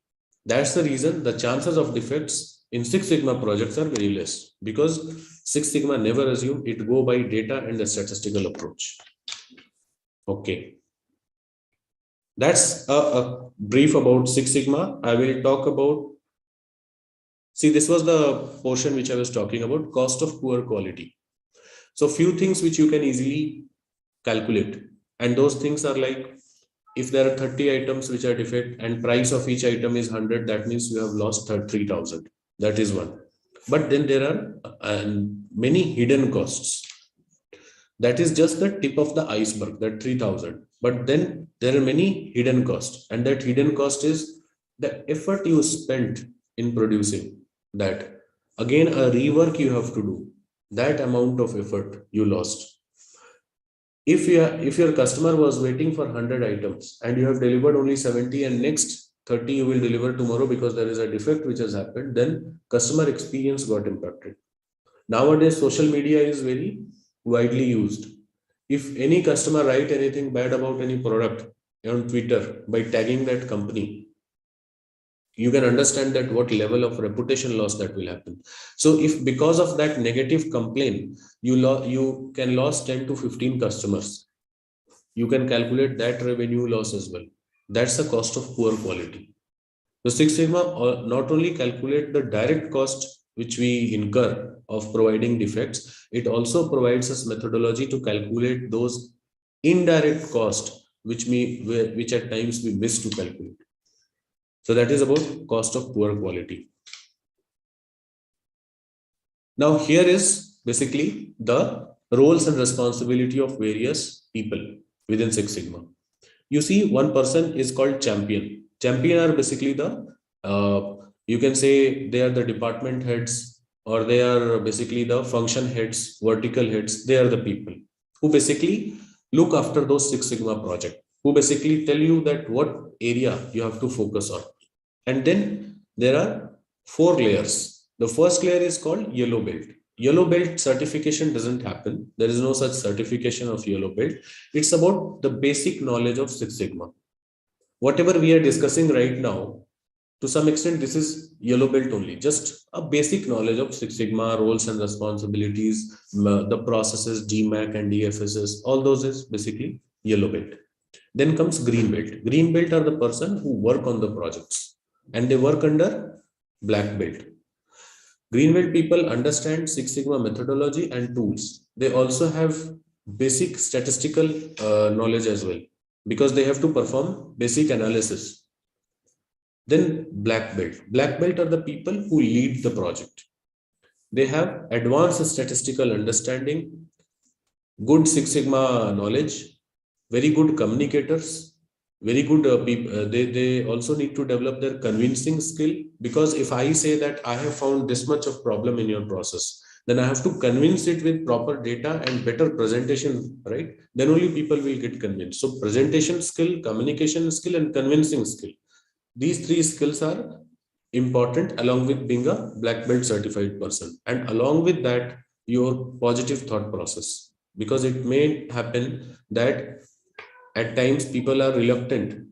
That's the reason the chances of defects in Six Sigma projects are very less, because Six Sigma never assume it go by data and the statistical approach. Okay. That's a brief about Six Sigma. I will talk about, see, this was the portion which I was talking about, cost of poor quality. So few things which you can easily calculate. And those things are like, if there are 30 items which are defect and price of each item is 100, that means you have lost 3,000. That is one. But then there are many hidden costs. That is just the tip of the iceberg, that 3,000. But then there are many hidden costs. And that hidden cost is the effort you spent in producing that. Again, a rework you have to do. That amount of effort you lost. If your customer was waiting for 100 items and you have delivered only 70 and next 30 you will deliver tomorrow because there is a defect which has happened, then customer experience got impacted. Nowadays, social media is very widely used. If any customer write anything bad about any product on Twitter by tagging that company, you can understand that what level of reputation loss that will happen. So if because of that negative complaint, you can lose 10 to 15 customers, you can calculate that revenue loss as well. That's the cost of poor quality. The Six Sigma not only calculate the direct cost which we incur of providing defects, it also provides us methodology to calculate those indirect costs which at times we miss to calculate. So that is about cost of poor quality. Now here is basically the roles and responsibility of various people within Six Sigma. You see, one person is called champion. Champion are basically the, you can say they are the department heads, or they are basically the function heads, vertical heads. They are the people who basically look after those Six Sigma projects, who basically tell you that what area you have to focus on. And then there are 4 layers. The first layer is called yellow belt. Yellow belt certification doesn't happen. There is no such certification of yellow belt. It's about the basic knowledge of Six Sigma. Whatever we are discussing right now, to some extent, this is yellow belt only. Just a basic knowledge of Six Sigma, roles and responsibilities, the processes, DMAIC and DFSs, all those is basically yellow belt. Then comes green belt. Green belt are the person who work on the projects, and they work under black belt. Green belt people understand Six Sigma methodology and tools. They also have basic statistical knowledge as well, because they have to perform basic analysis. Then black belt. Black belt are the people who lead the project. They have advanced statistical understanding, good Six Sigma knowledge, very good communicators, very good people. They also need to develop their convincing skill, because if I say that I have found this much of problem in your process, then I have to convince it with proper data and better presentation, right? Then only people will get convinced. So presentation skill, communication skill, and convincing skill. These 3 skills are important, along with being a black belt certified person. And along with that, your positive thought process, because it may happen that at times people are reluctant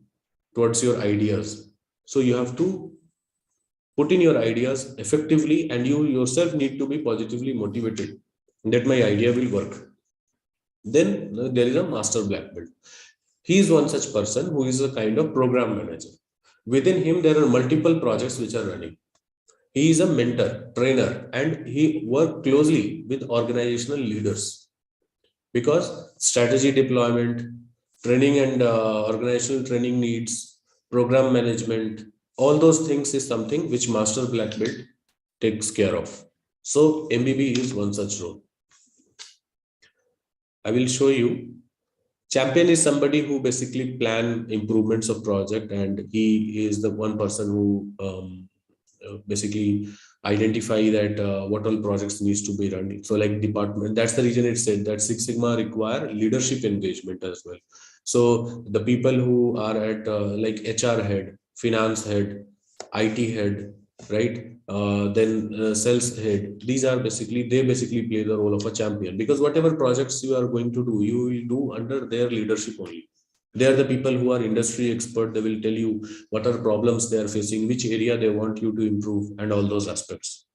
towards your ideas. So you have to put in your ideas effectively, and you yourself need to be positively motivated that my idea will work. Then there is a master black belt. He is one such person who is a kind of program manager. Within him, there are multiple projects which are running. He is a mentor, trainer, and he works closely with organizational leaders, because strategy deployment, training and organizational training needs, program management, all those things is something which master black belt takes care of. So MBB is one such role. I will show you. Champion is somebody who basically plan improvements of project, and he is the one person who basically identify that what all projects needs to be run. So like department, that's the reason it said that Six Sigma require leadership engagement as well. So the people who are at like HR head, finance head, IT head, right? Then sales head, these are basically, they basically play the role of a champion, because whatever projects you are going to do, you will do under their leadership only. They are the people who are industry expert. They will tell you what are problems they are facing, which area they want you to improve, and all those aspects.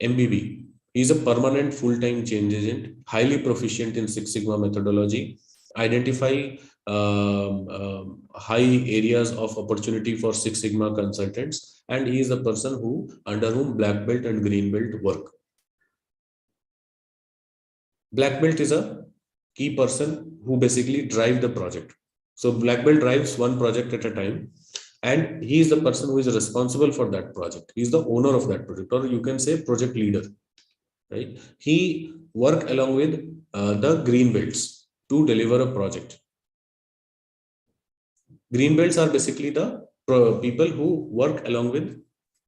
MBB is a permanent full-time change agent, highly proficient in Six Sigma methodology, identify high areas of opportunity for Six Sigma consultants, and he is a person under whom black belt and green belt work. Black belt is a key person who basically drive the project. So black belt drives one project at a time, and he is the person who is responsible for that project. He is the owner of that project, or you can say project leader, right? He work along with the green belts to deliver a project. Green belts are basically the people who work along with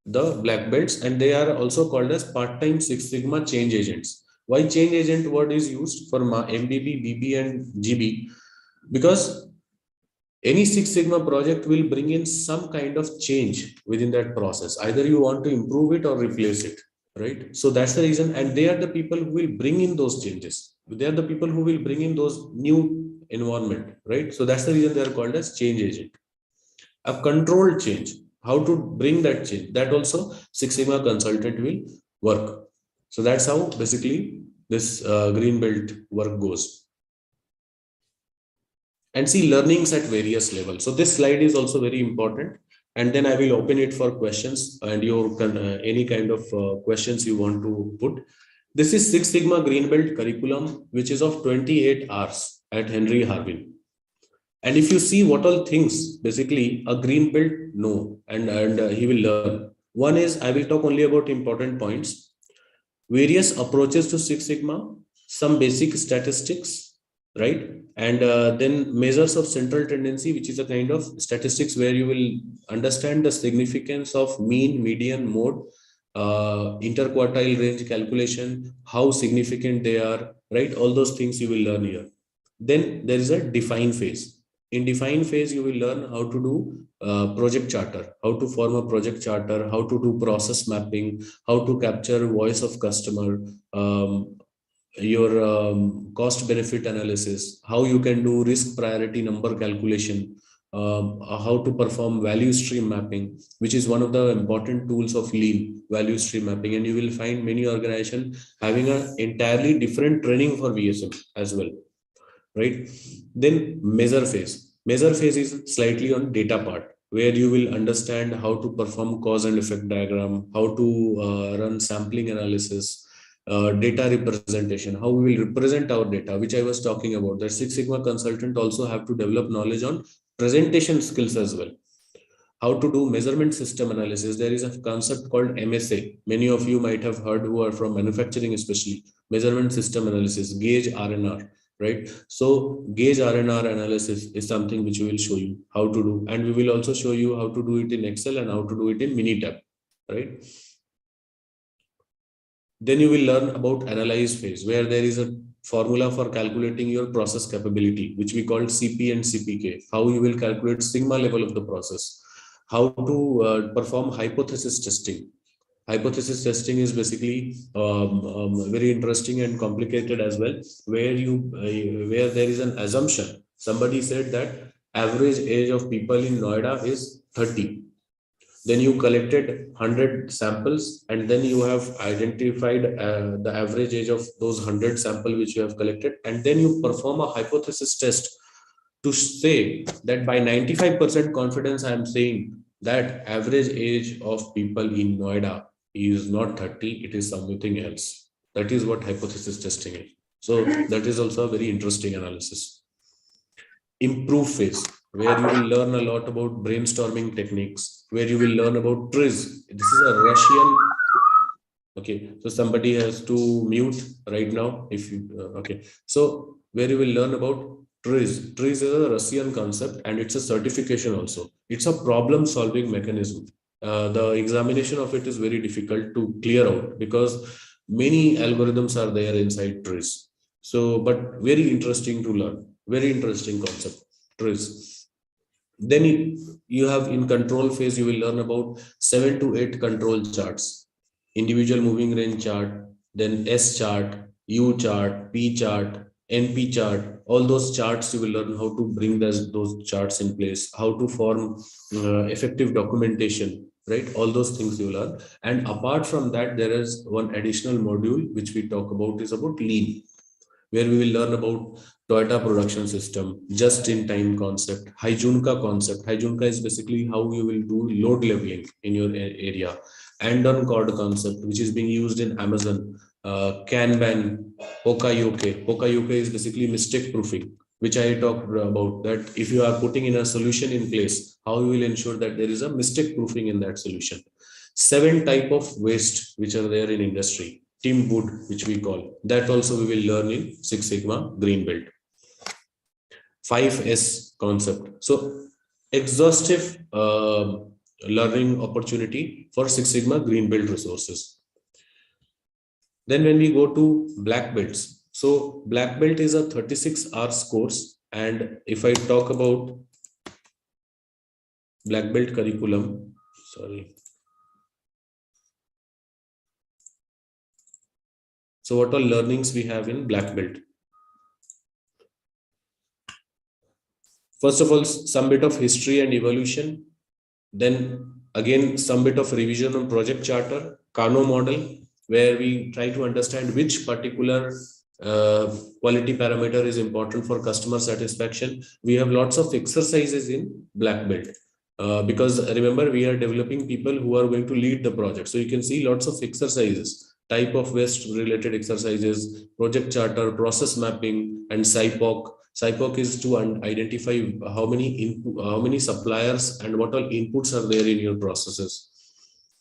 the black belts, and they are also called as part-time Six Sigma change agents. Why change agent word is used for MBB, BB, and GB? Because any Six Sigma project will bring in some kind of change within that process. Either you want to improve it or replace it, right? So that's the reason, and they are the people who will bring in those changes. They are the people who will bring in those new environment, right? So that's the reason they are called as change agent. A controlled change, how to bring that change, that also Six Sigma consultant will work. So that's how basically this green belt work goes. And see learnings at various levels. So this slide is also very important, and then I will open it for questions and your any kind of questions you want to put. This is Six Sigma Green Belt curriculum, which is of 28 hours at Henry Harvin. And if you see what all things basically a green belt know and he will learn. One is, I will talk only about important points, various approaches to Six Sigma, some basic statistics, right? And then measures of central tendency, which is a kind of statistics where you will understand the significance of mean, median, mode, interquartile range calculation, how significant they are, right? All those things you will learn here. Then there is a define phase. In define phase, you will learn how to do project charter, how to form a project charter, how to do process mapping, how to capture voice of customer, your cost benefit analysis, how you can do risk priority number calculation, how to perform value stream mapping, which is one of the important tools of Lean, value stream mapping. And you will find many organizations having an entirely different training for VSM as well, right? Then measure phase. Measure phase is slightly on data part, where you will understand how to perform cause and effect diagram, how to run sampling analysis, data representation, how we will represent our data, which I was talking about. The Six Sigma consultant also have to develop knowledge on presentation skills as well. How to do measurement system analysis. There is a concept called MSA. Many of you might have heard who are from manufacturing, especially measurement system analysis, gauge RNR, right? So gauge RNR analysis is something which we will show you how to do. And we will also show you how to do it in Excel and how to do it in Minitab, right? Then you will learn about analyze phase, where there is a formula for calculating your process capability, which we call CP and CPK, how you will calculate sigma level of the process, how to perform hypothesis testing. Hypothesis testing is basically very interesting and complicated as well, where there is an assumption. Somebody said that average age of people in Noida is 30. Then you collected 100 samples, and then you have identified the average age of those 100 samples which you have collected, and then you perform a hypothesis test to say that by 95% confidence, I am saying that average age of people in Noida is not 30, it is something else. That is what hypothesis testing is. So that is also a very interesting analysis. Improve phase, where you will learn a lot about brainstorming techniques, where you will learn about TRIZ. This is a Russian. Okay, so somebody has to mute right now. If you okay, so where you will learn about TRIZ. TRIZ is a Russian concept, and it's a certification also. It's a problem-solving mechanism. The examination of it is very difficult to clear out because many algorithms are there inside TRIZ. So, but very interesting to learn. Very interesting concept, TRIZ. Then you have in control phase, you will learn about 7 to 8 control charts, individual moving range chart, then S chart, U chart, P chart, NP chart, all those charts you will learn how to bring those charts in place, how to form effective documentation, right? All those things you learn. And apart from that, there is one additional module which we talk about is about Lean, where we will learn about Toyota production system, just-in-time concept, Hyjunka concept. Hyjunka is basically how you will do load leveling in your area. And-on cord concept, which is being used in Amazon. Kanban, Pokayoke. Pokayoke is basically mistake proofing, which I talked about, that if you are putting in a solution in place, how you will ensure that there is a mistake proofing in that solution. 7 type of waste which are there in industry. Team wood, which we call, that also we will learn in Six Sigma Green Belt. 5S concept. So exhaustive learning opportunity for Six Sigma Green Belt resources. Then when we go to black belts, so black belt is a 36 hours course. And if I talk about black belt curriculum, sorry. So what all learnings we have in black belt? First of all, some bit of history and evolution. Then again, some bit of revision on project charter, Kano model, where we try to understand which particular quality parameter is important for customer satisfaction. We have lots of exercises in black belt. Because remember, we are developing people who are going to lead the project. So you can see lots of exercises, type of waste related exercises, project charter, process mapping, and SIPOC. SIPOC is to identify how many suppliers and what all inputs are there in your processes.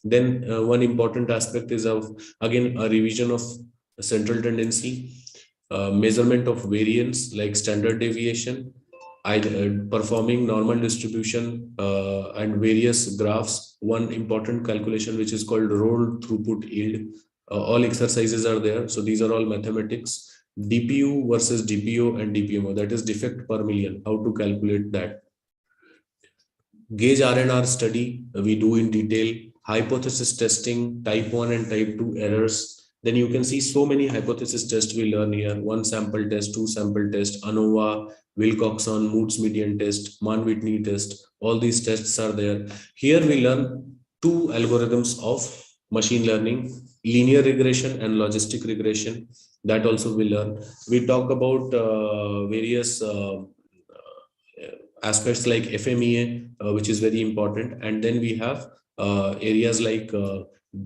Then one important aspect is again a revision of central tendency, measurement of variance like standard deviation, performing normal distribution and various graphs. One important calculation which is called rolled throughput yield. All exercises are there. So these are all mathematics. DPU versus DPO and DPMO, that is defect per million, how to calculate that. Gauge R&R study we do in detail. Hypothesis testing, type 1 and type 2 errors. Then you can see so many hypothesis tests we learn here. 1 sample test, 2 sample test, ANOVA, Wilcoxon, Moods median test, Mann-Whitney test. All these tests are there. Here we learn 2 algorithms of machine learning, linear regression and logistic regression. That also we learn. We talk about various aspects like FMEA, which is very important. And then we have areas like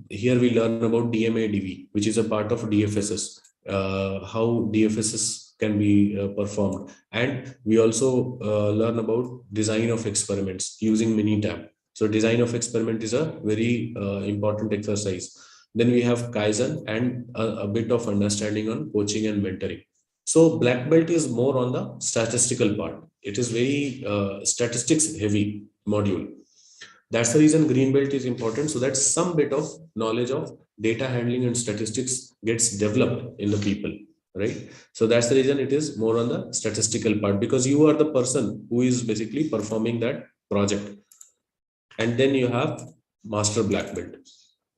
here we learn about DMAIC, which is a part of DFSS, how DFSS can be performed. And we also learn about design of experiments using Minitab. So design of experiment is a very important exercise. Then we have Kaizen and a bit of understanding on coaching and mentoring. So black belt is more on the statistical part. It is very statistics heavy module. That's the reason green belt is important, so that some bit of knowledge of data handling and statistics gets developed in the people, right? So that's the reason it is more on the statistical part, because you are the person who is basically performing that project. And then you have master black belt.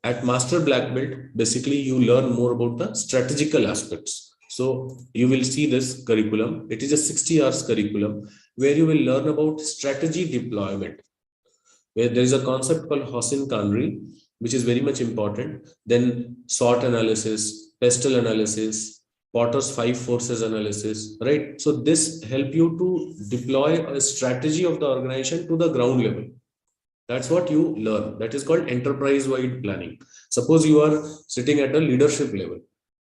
At master black belt, basically you learn more about the strategical aspects. So you will see this curriculum. It is a 60 hours curriculum where you will learn about strategy deployment, where there is a concept called Hossin Kanri, which is very much important. Then SWOT analysis, pestle analysis, Potter's 5 forces analysis, right? So this help you to deploy a strategy of the organization to the ground level. That's what you learn. That is called enterprise-wide planning. Suppose you are sitting at a leadership level.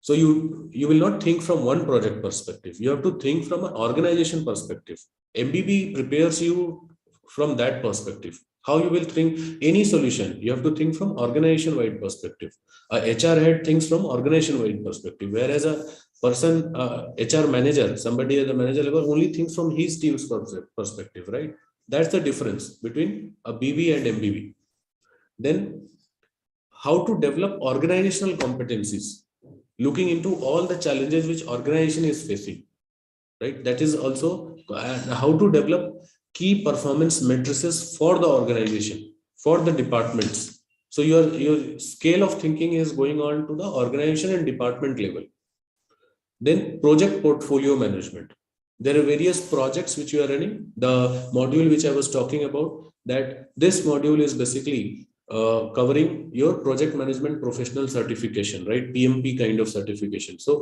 So you will not think from one project perspective. You have to think from an organization perspective. MBB prepares you from that perspective. How you will think any solution, you have to think from organization-wide perspective. A HR head thinks from organization-wide perspective, whereas a person, HR manager, somebody at the manager level only thinks from his team's perspective, right? That's the difference between a BB and MBB. Then how to develop organizational competencies, looking into all the challenges which organization is facing, right? That is also how to develop key performance matrices for the organization, for the departments. So your scale of thinking is going on to the organization and department level. Then project portfolio management. There are various projects which you are running. The module which I was talking about, that this module is basically covering your project management professional certification, right? PMP kind of certification. So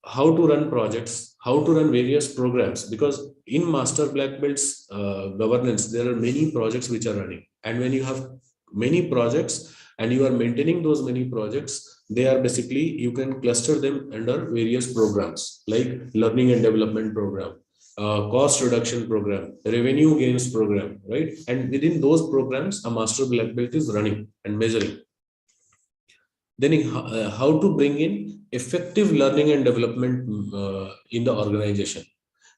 how to run projects, how to run various programs, because in master black belts governance, there are many projects which are running. And when you have many projects and you are maintaining those many projects, they are basically, you can cluster them under various programs like learning and development program, cost reduction program, revenue gains program, right? And within those programs, a master black belt is running and measuring. Then how to bring in effective learning and development in the organization.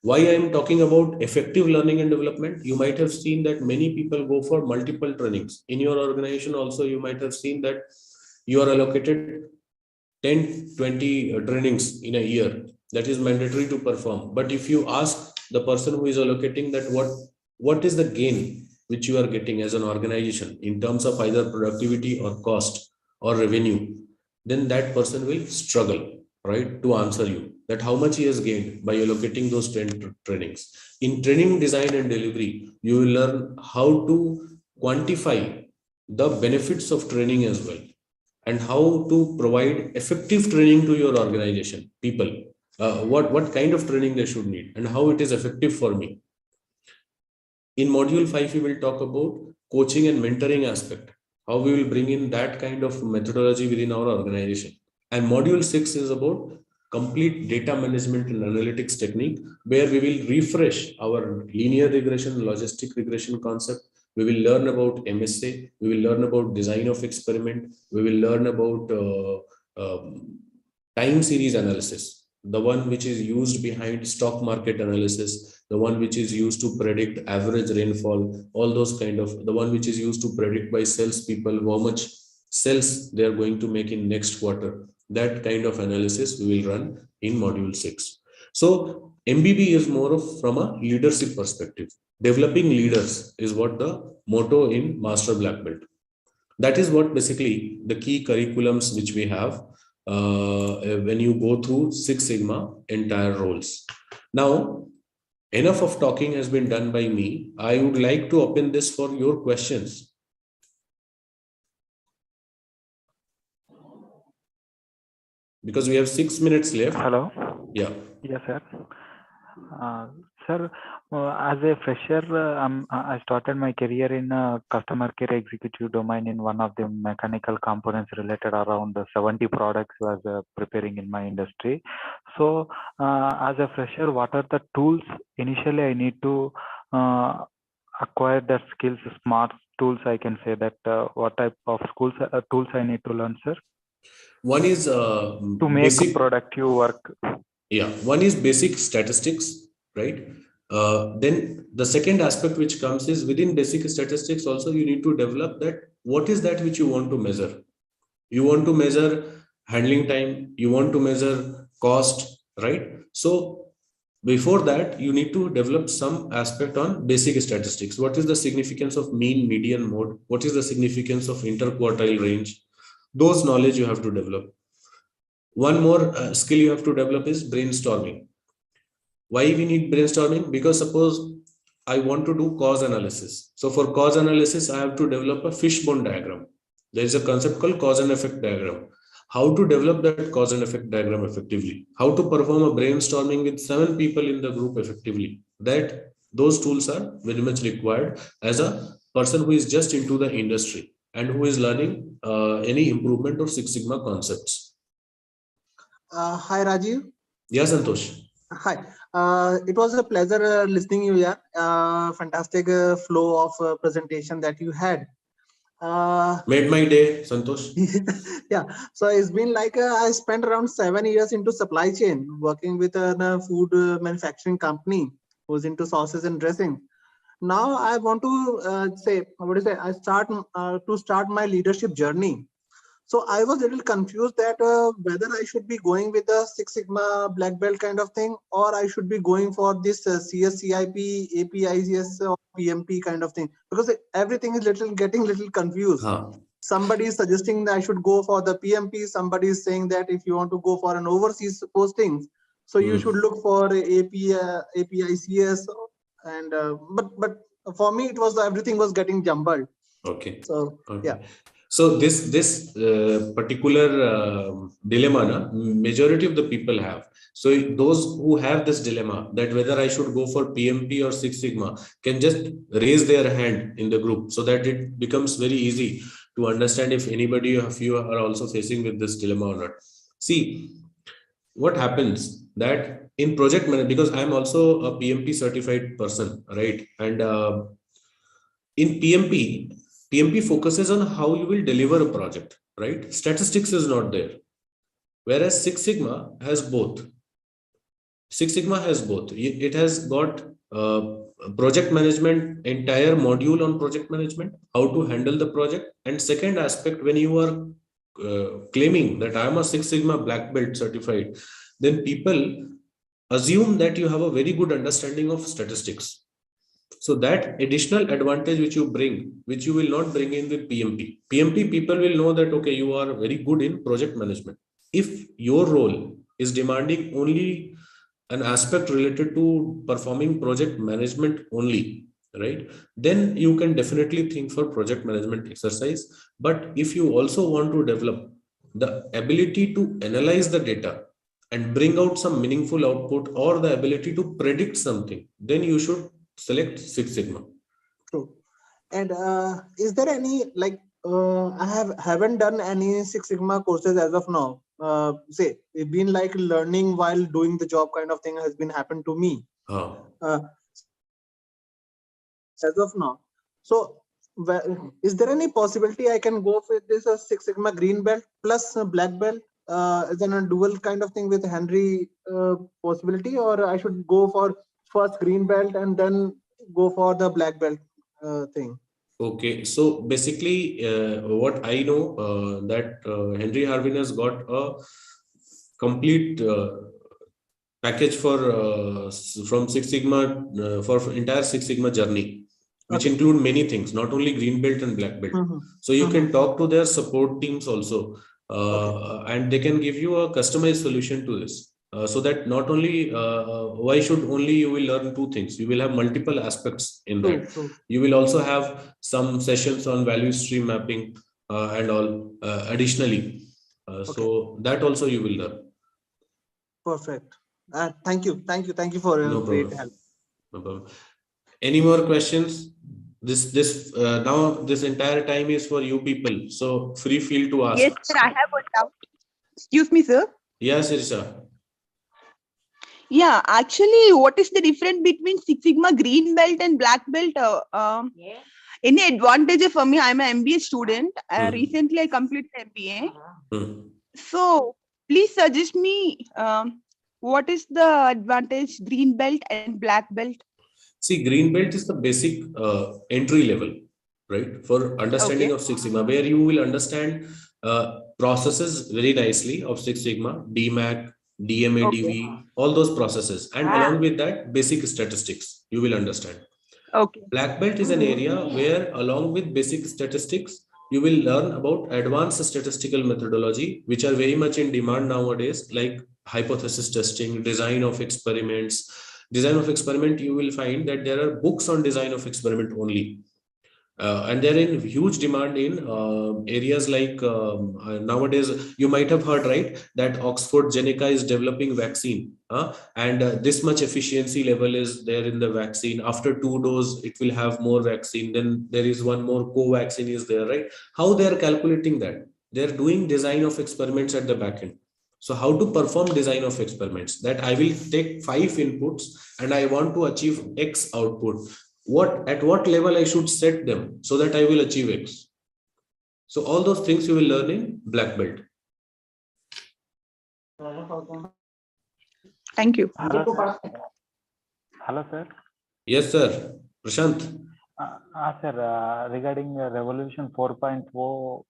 Why I am talking about effective learning and development? You might have seen that many people go for multiple trainings. In your organization also, you might have seen that you are allocated 10, 20 trainings in a year. That is mandatory to perform. But if you ask the person who is allocating that, what is the gain which you are getting as an organization in terms of either productivity or cost or revenue, then that person will struggle, right, to answer you that how much he has gained by allocating those 10 trainings. In training design and delivery, you will learn how to quantify the benefits of training as well, and how to provide effective training to your organization people, what kind of training they should need and how it is effective for me. In module 5, we will talk about coaching and mentoring aspect, how we will bring in that kind of methodology within our organization. And module 6 is about complete data management and analytics technique, where we will refresh our linear regression, logistic regression concept. We will learn about MSA. We will learn about design of experiment. We will learn about time series analysis, the one which is used behind stock market analysis, the one which is used to predict average rainfall, all those kind of, the one which is used to predict by salespeople how much sales they are going to make in next quarter. That kind of analysis we will run in module 6. So MBB is more of from a leadership perspective. Developing leaders is what the motto in Master Black Belt. That is what basically the key curriculums which we have when you go through Six Sigma entire roles. Now, enough of talking has been done by me. I would like to open this for your questions. Because we have 6 minutes left. Hello. Yeah. Yes, sir. Sir, as a fresher, I started my career in customer care executive domain in one of the mechanical components related around the 70 products was preparing in my industry. So as a fresher, what are the tools initially I need to acquire that skills, smart tools, I can say that what type of tools I need to learn, sir? One is to make basic productive work. Yeah, one is basic statistics, right? Then the second aspect which comes is within basic statistics also you need to develop that what is that which you want to measure. You want to measure handling time, you want to measure cost, right? So before that, you need to develop some aspect on basic statistics. What is the significance of mean, median, mode? What is the significance of interquartile range? Those knowledge you have to develop. One more skill you have to develop is brainstorming. Why we need brainstorming? Because suppose I want to do cause analysis. So for cause analysis, I have to develop a fishbone diagram. There is a concept called cause and effect diagram. How to develop that cause and effect diagram effectively? How to perform a brainstorming with 7 people in the group effectively? That those tools are very much required as a person who is just into the industry and who is learning any improvement of Six Sigma concepts. Hi, Rajiv. Yes, Santosh. Hi. It was a pleasure listening you. Yeah, fantastic flow of presentation that you had. Made my day, Santosh. Yeah. So it's been like I spent around 7 years into supply chain, working with a food manufacturing company who's into sauces and dressing. Now I want to I start my leadership journey. So I was a little confused that whether I should be going with the Six Sigma black belt kind of thing, or I should be going for this CSCIP, APICS or PMP kind of thing, because everything is getting little confused. somebody is suggesting that I should go for the PMP. Somebody is saying that if you want to go for an overseas postings, so you should look for APICS. And but for me, it was everything was getting jumbled. Okay. So yeah. So this particular dilemma, majority of the people have. So those who have this dilemma that whether I should go for PMP or Six Sigma can just raise their hand in the group, so that it becomes very easy to understand if anybody of you are also facing with this dilemma or not. See, what happens that in project management, because I'm also a PMP certified person, right? And in PMP focuses on how you will deliver a project, right? Statistics is not there. Whereas Six Sigma has both. Six Sigma has both. It has got project management, entire module on project management, how to handle the project. And second aspect, when you are claiming that I am a Six Sigma black belt certified, then people assume that you have a very good understanding of statistics. So that additional advantage which you bring, which you will not bring in with PMP. PMP people will know that, okay, you are very good in project management. If your role is demanding only an aspect related to performing project management only, right, then you can definitely think for project management exercise. But if you also want to develop the ability to analyze the data and bring out some meaningful output, or the ability to predict something, then you should select Six Sigma. True. And is there any, like, I haven't done any Six Sigma courses as of now. Say it's been like learning while doing the job kind of thing has been happened to me. As of now. So is there any possibility I can go with this Six Sigma green belt plus black belt? Is there a dual kind of thing with Henry possibility, or I should go for first green belt and then go for the black belt thing? Okay, so basically what I know that Henry Harvin has got a complete package for from Six Sigma for entire Six Sigma journey, which include many things, not only green belt and black belt. So you can talk to their support teams also, and they can give you a customized solution to this. So that not only why should only you will learn two things, you will have multiple aspects in that. You will also have some sessions on value stream mapping and all additionally. So that also you will learn. Perfect. Thank you for great help. No problem. Any more questions? This now this entire time is for you people, so free feel to ask. Yes, sir, I have a doubt. Excuse me, sir. Yes, Irisha. Yeah, actually, what is the difference between Six Sigma green belt and black belt? Any advantage for me? I'm an MBA student. Recently, I completed MBA. So, please suggest me what is the advantage green belt and black belt? See, green belt is the basic entry level, right, for understanding of Six Sigma, where you will understand processes very nicely of Six Sigma, DMAIC, DMAIC, all those processes, and along with that, basic statistics you will understand. Black belt is an area where, along with basic statistics, you will learn about advanced statistical methodology, which are very much in demand nowadays, like hypothesis testing, design of experiments. Design of experiment, you will find that there are books on design of experiment only. And they're in huge demand in areas like nowadays, you might have heard, right, that Oxford Geneca is developing vaccine, and this much efficiency level is there in the vaccine. After 2 doses, it will have more vaccine. Then there is one more co-vaccine is there, right? How they are calculating that? They're doing design of experiments at the back end. So how to perform design of experiments, that I will take 5 inputs and I want to achieve X output. At what level I should set them so that I will achieve X. So all those things you will learn in black belt. Thank you. Hello, sir. Yes, sir. Prashant. Sir, regarding Revolution 4.0,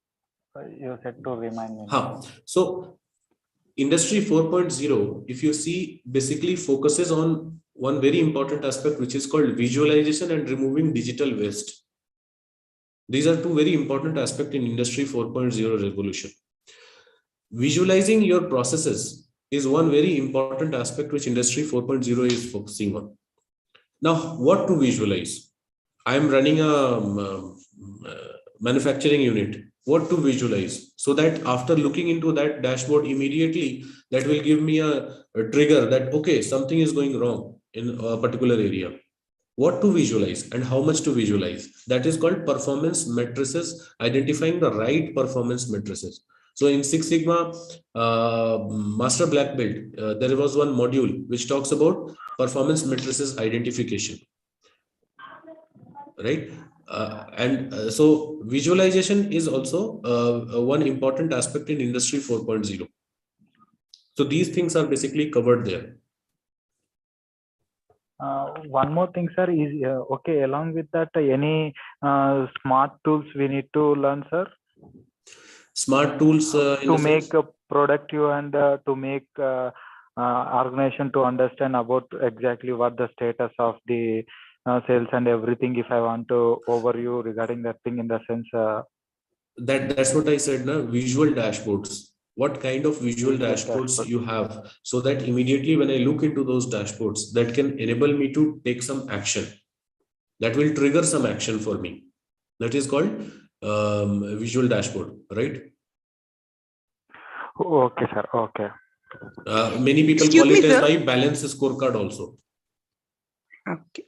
you said to remind me. So Industry 4.0, if you see, basically focuses on one very important aspect, which is called visualization and removing digital waste. These are two very important aspects in Industry 4.0 revolution. Visualizing your processes is one very important aspect which Industry 4.0 is focusing on. Now, what to visualize? I am running a manufacturing unit. What to visualize? So that after looking into that dashboard immediately, that will give me a trigger that, okay, something is going wrong in a particular area. What to visualize and how much to visualize? That is called performance matrices, identifying the right performance matrices. So in Six Sigma Master Black Belt, there was one module which talks about performance matrices identification, right? So visualization is also one important aspect in Industry 4.0. So these things are basically covered there. One more thing, sir, is okay. Along with that, any smart tools we need to learn, sir? Smart tools to make a productive and to make organization to understand about exactly what the status of the sales and everything. If I want to overview regarding that thing, in the sense that's what I said, na? Visual dashboards. What kind of visual dashboards you have, so that immediately when I look into those dashboards, that can enable me to take some action, that will trigger some action for me. That is called visual dashboard, right? Okay, sir. Okay. Many people call it as my balance scorecard also. Okay.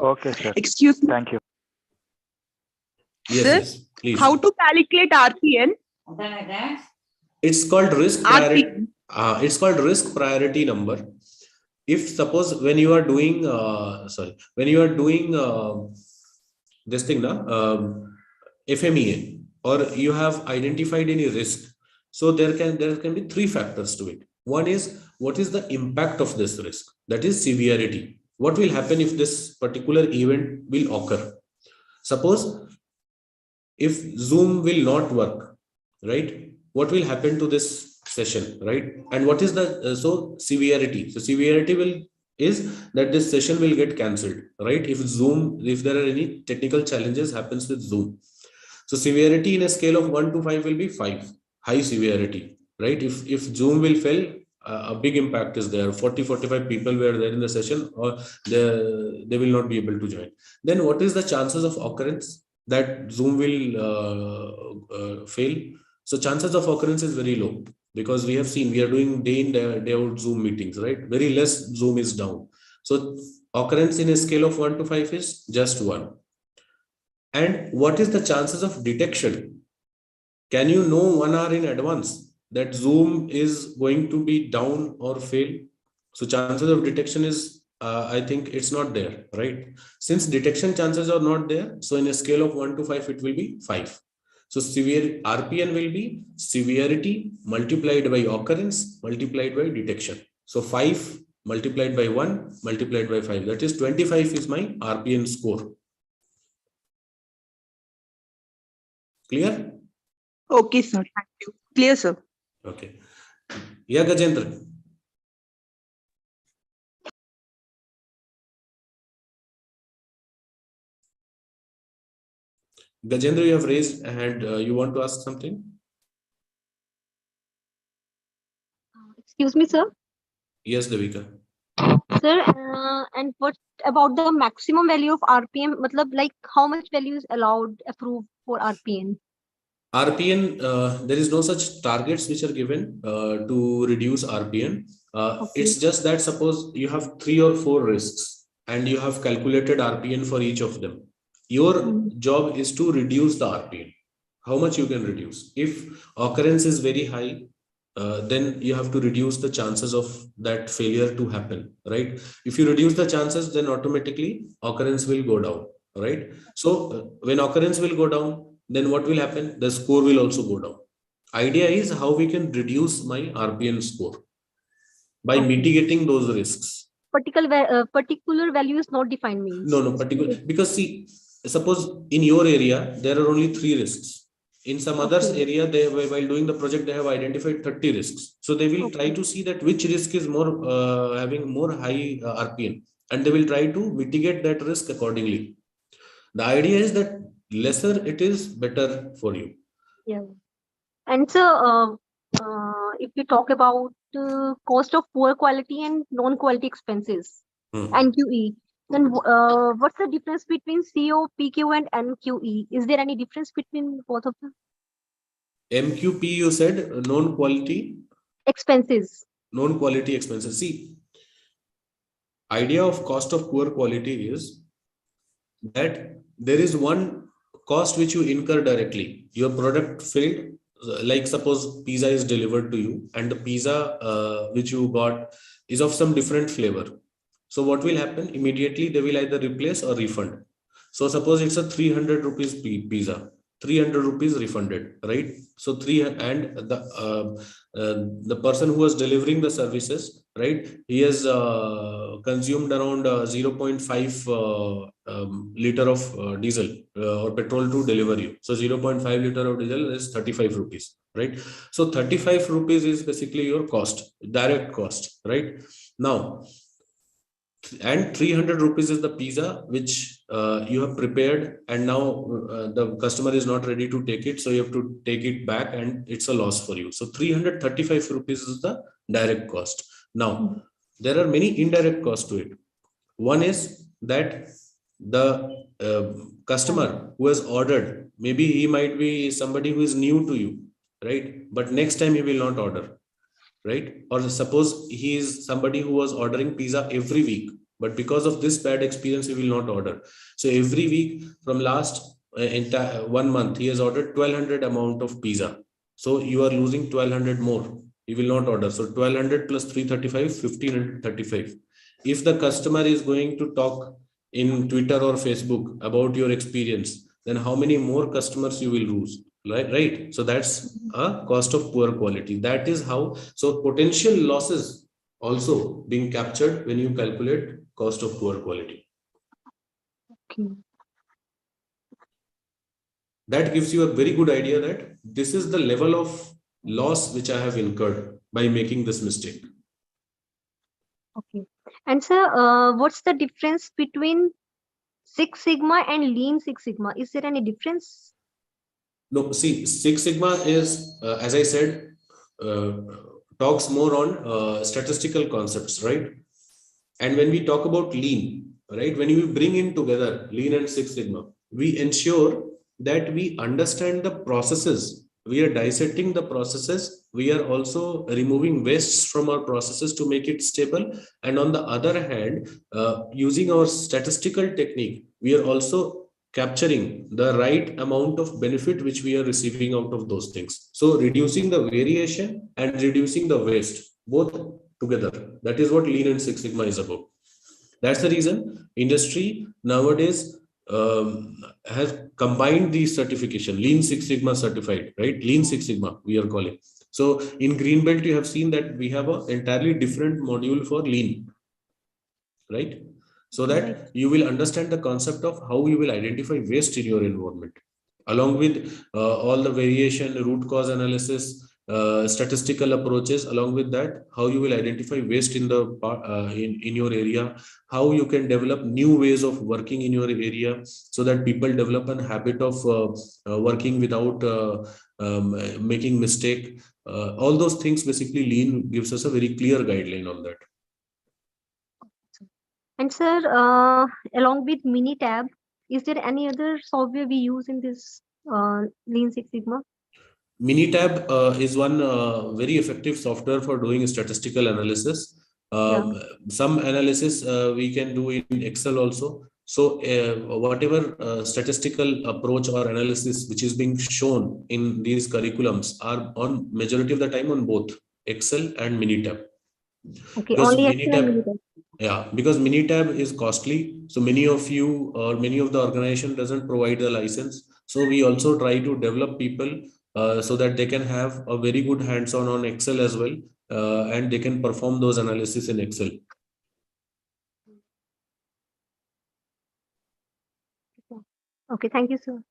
Okay, sir. Excuse me. Thank you. Yes, Sir, yes, please. how to calculate RPN? It's called risk priority. It's called risk priority number. If suppose when you are doing this thing, FMEA, or you have identified any risk, so there can be three factors to it. One is, what is the impact of this risk? That is severity. What will happen if this particular event will occur? Suppose if Zoom will not work, right? What will happen to this session, right? And what is the severity? So severity is that this session will get cancelled, right? If there are any technical challenges happens with Zoom. So severity in a scale of 1 to 5 will be 5, high severity, right? If Zoom will fail, a big impact is there. 40-45 people were there in the session, or they will not be able to join. Then what is the chances of occurrence that Zoom will fail? So chances of occurrence is very low, because we have seen we are doing day in day out Zoom meetings, right? Very less Zoom is down. So occurrence in a scale of 1 to 5 is just 1. And what is the chances of detection? Can you know 1 hour in advance that Zoom is going to be down or fail? So chances of detection is, I think it's not there, right? Since detection chances are not there, so in a scale of 1 to 5, it will be 5. So severe RPN will be severity multiplied by occurrence multiplied by detection. So 5 multiplied by 1 multiplied by 5. That is 25 is my RPN score. Clear? Okay, sir. Thank you. Clear, sir. Okay. Yeah, Gajendra. Gajendra, you have raised a hand. You want to ask something? Excuse me, sir. Yes, Devika. Sir, and what about the maximum value of RPM? Like how much value is allowed, approved for RPN? RPN, there is no such targets which are given to reduce RPN. It's just that suppose you have 3 or 4 risks and you have calculated RPN for each of them. Your job is to reduce the RPN. How much you can reduce? If occurrence is very high, then you have to reduce the chances of that failure to happen, right? If you reduce the chances, then automatically occurrence will go down, right? So when occurrence will go down, then what will happen? The score will also go down. Idea is how we can reduce my RPN score by mitigating those risks. Particular value is not defined means. No, particular, because see, suppose in your area, there are only 3 risks. In some others area, while doing the project, they have identified 30 risks. So they will try to see that which risk is more having more high RPN, and they will try to mitigate that risk accordingly. The idea is that lesser it is, better for you. Yeah. And so, if we talk about cost of poor quality and non-quality expenses, NQE, then what's the difference between CO, PQ, and NQE? Is there any difference between both of them? MQP, you said non-quality Expenses. Non-quality expenses. See, idea of cost of poor quality is that there is one cost which you incur directly. Your product failed, like suppose pizza is delivered to you and the pizza which you got is of some different flavor. So what will happen? Immediately they will either replace or refund. So suppose it's a 300 rupees pizza, 300 rupees refunded, right? So and the person who was delivering the services, right, he has consumed around 0.5 liter of diesel or petrol to deliver you. So 0.5 liter of diesel is 35 rupees, right? So 35 rupees is basically your cost, direct cost, right? Now, and 300 rupees is the pizza which you have prepared, and now the customer is not ready to take it, so you have to take it back and it's a loss for you. So 335 rupees is the direct cost. Now there are many indirect costs to it. One is that the customer who has ordered, maybe he might be somebody who is new to you, right? But next time he will not order, right? Or suppose he is somebody who was ordering pizza every week, but because of this bad experience, he will not order. So every week from last entire 1 month, he has ordered 1200 amount of pizza. So you are losing 1200 more. He will not order. So 1200 plus 335, 1535. If the customer is going to talk in Twitter or Facebook about your experience, then how many more customers you will lose? Right. So that's a cost of poor quality. That is how, so potential losses also being captured when you calculate cost of poor quality. Okay. That gives you a very good idea that this is the level of loss which I have incurred by making this mistake. Okay. And sir, what's the difference between Six Sigma and Lean Six Sigma? Is there any difference? No, see, Six Sigma is, as I said, talks more on statistical concepts, right? And when we talk about Lean, right, when we bring in together Lean and Six Sigma, we ensure that we understand the processes. We are dissecting the processes. We are also removing wastes from our processes to make it stable. And on the other hand, using our statistical technique, we are also capturing the right amount of benefit which we are receiving out of those things. So reducing the variation and reducing the waste, both together. That is what Lean and Six Sigma is about. That's the reason industry nowadays has combined these certification, Lean Six Sigma certified, right? Lean Six Sigma, we are calling. So in Greenbelt, you have seen that we have an entirely different module for Lean, right? So that you will understand the concept of how you will identify waste in your environment, along with all the variation, root cause analysis, statistical approaches. Along with that, how you will identify waste in the in your area, how you can develop new ways of working in your area, so that people develop a habit of working without making mistake. All those things, basically, Lean gives us a very clear guideline on that. And sir, along with Minitab, is there any other software we use in this Lean Six Sigma? Minitab is one very effective software for doing statistical analysis. Some analysis we can do in Excel also. So whatever statistical approach or analysis which is being shown in these curriculums are on majority of the time on both Excel and Minitab. Okay, Because only Excel and Minitab. Yeah, because Minitab is costly. So many of you or many of the organization doesn't provide the license. So we also try to develop people so that they can have a very good hands-on on Excel as well, and they can perform those analysis in Excel. Okay, thank you, sir.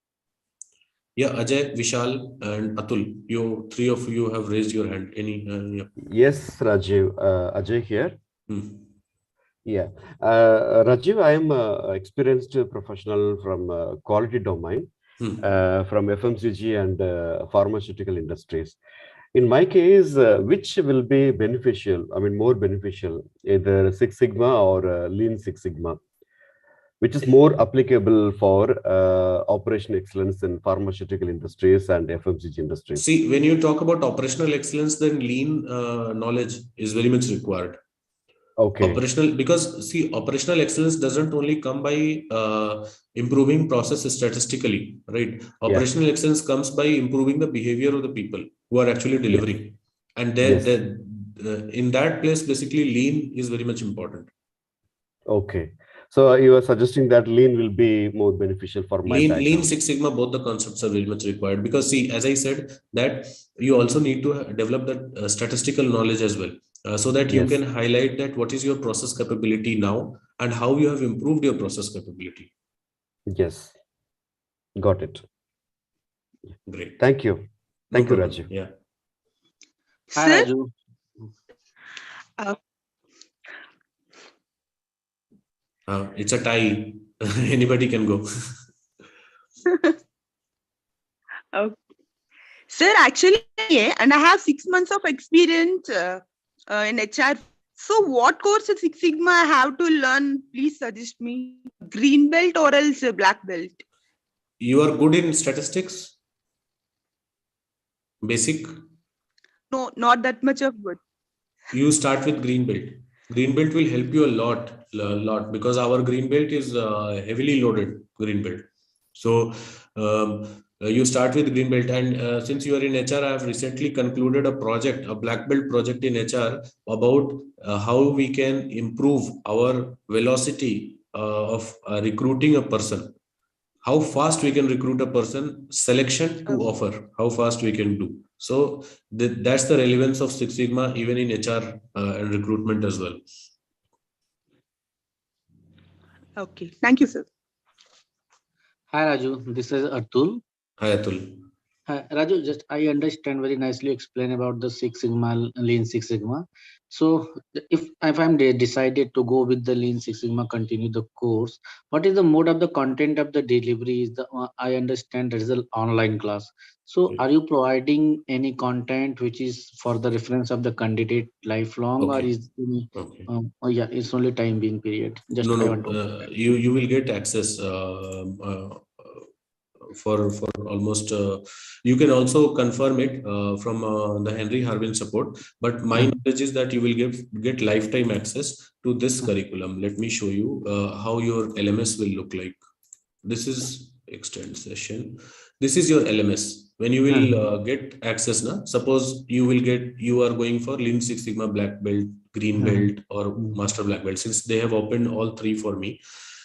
Yeah, Ajay, Vishal, and Atul, you three of you have raised your hand. Any? Yeah. Yes, Rajiv. Ajay here. Yeah, Rajiv, I am experienced professional from quality domain. from FMCG and pharmaceutical industries. In my case, which will be beneficial? I mean, more beneficial, either Six Sigma or Lean Six Sigma, which is more applicable for operational excellence in pharmaceutical industries and FMCG industries? See, when you talk about operational excellence, then lean knowledge is very much required. Okay. Operational, because see, operational excellence doesn't only come by improving process statistically, right? Operational excellence comes by improving the behavior of the people who are actually delivering. And then in that place, basically lean is very much important. Okay. So you are suggesting that lean will be more beneficial for my background. Lean Six Sigma, both the concepts are very much required, because see, as I said, that you also need to develop that statistical knowledge as well. So that you can highlight that what is your process capability now and how you have improved your process capability. Yes, got it. Great. Thank you. Thank you, Raju. Yeah. Hi, Raju. It's a tie. Anybody can go. Okay. Sir, actually, and I have 6 months of experience in HR. So what course in Six Sigma I have to learn? Please suggest me. Green belt or else black belt? You are good in statistics? Basic? No, not that much of good. You start with green belt. Green belt will help you a lot, because our green belt is heavily loaded green belt. So you start with green belt, and since you are in HR, I have recently concluded a project, a black belt project in HR about how we can improve our velocity of recruiting a person. How fast we can recruit a person, selection to offer, how fast we can do. So that's the relevance of Six Sigma even in HR and recruitment as well. Okay, thank you, sir. Hi, Raju. This is Atul. Hi, Atul. Hi, Raju, just I understand very nicely explain about the Six Sigma, Lean Six Sigma. So if I'm decided to go with the Lean Six Sigma, continue the course, what is the mode of the content of the delivery? Is the I understand there is an online class. So are you providing any content which is for the reference of the candidate lifelong, or is it's only time being period? Just No, I want to you will get access for almost you can also confirm it from the Henry Harvin support, but my knowledge is that you will get lifetime access to this curriculum. Let me show you how your LMS will look like. This is extend session. This is your LMS. When you will get access now, suppose you are going for Lean Six Sigma black belt, green belt, or master black belt, since they have opened all three for me.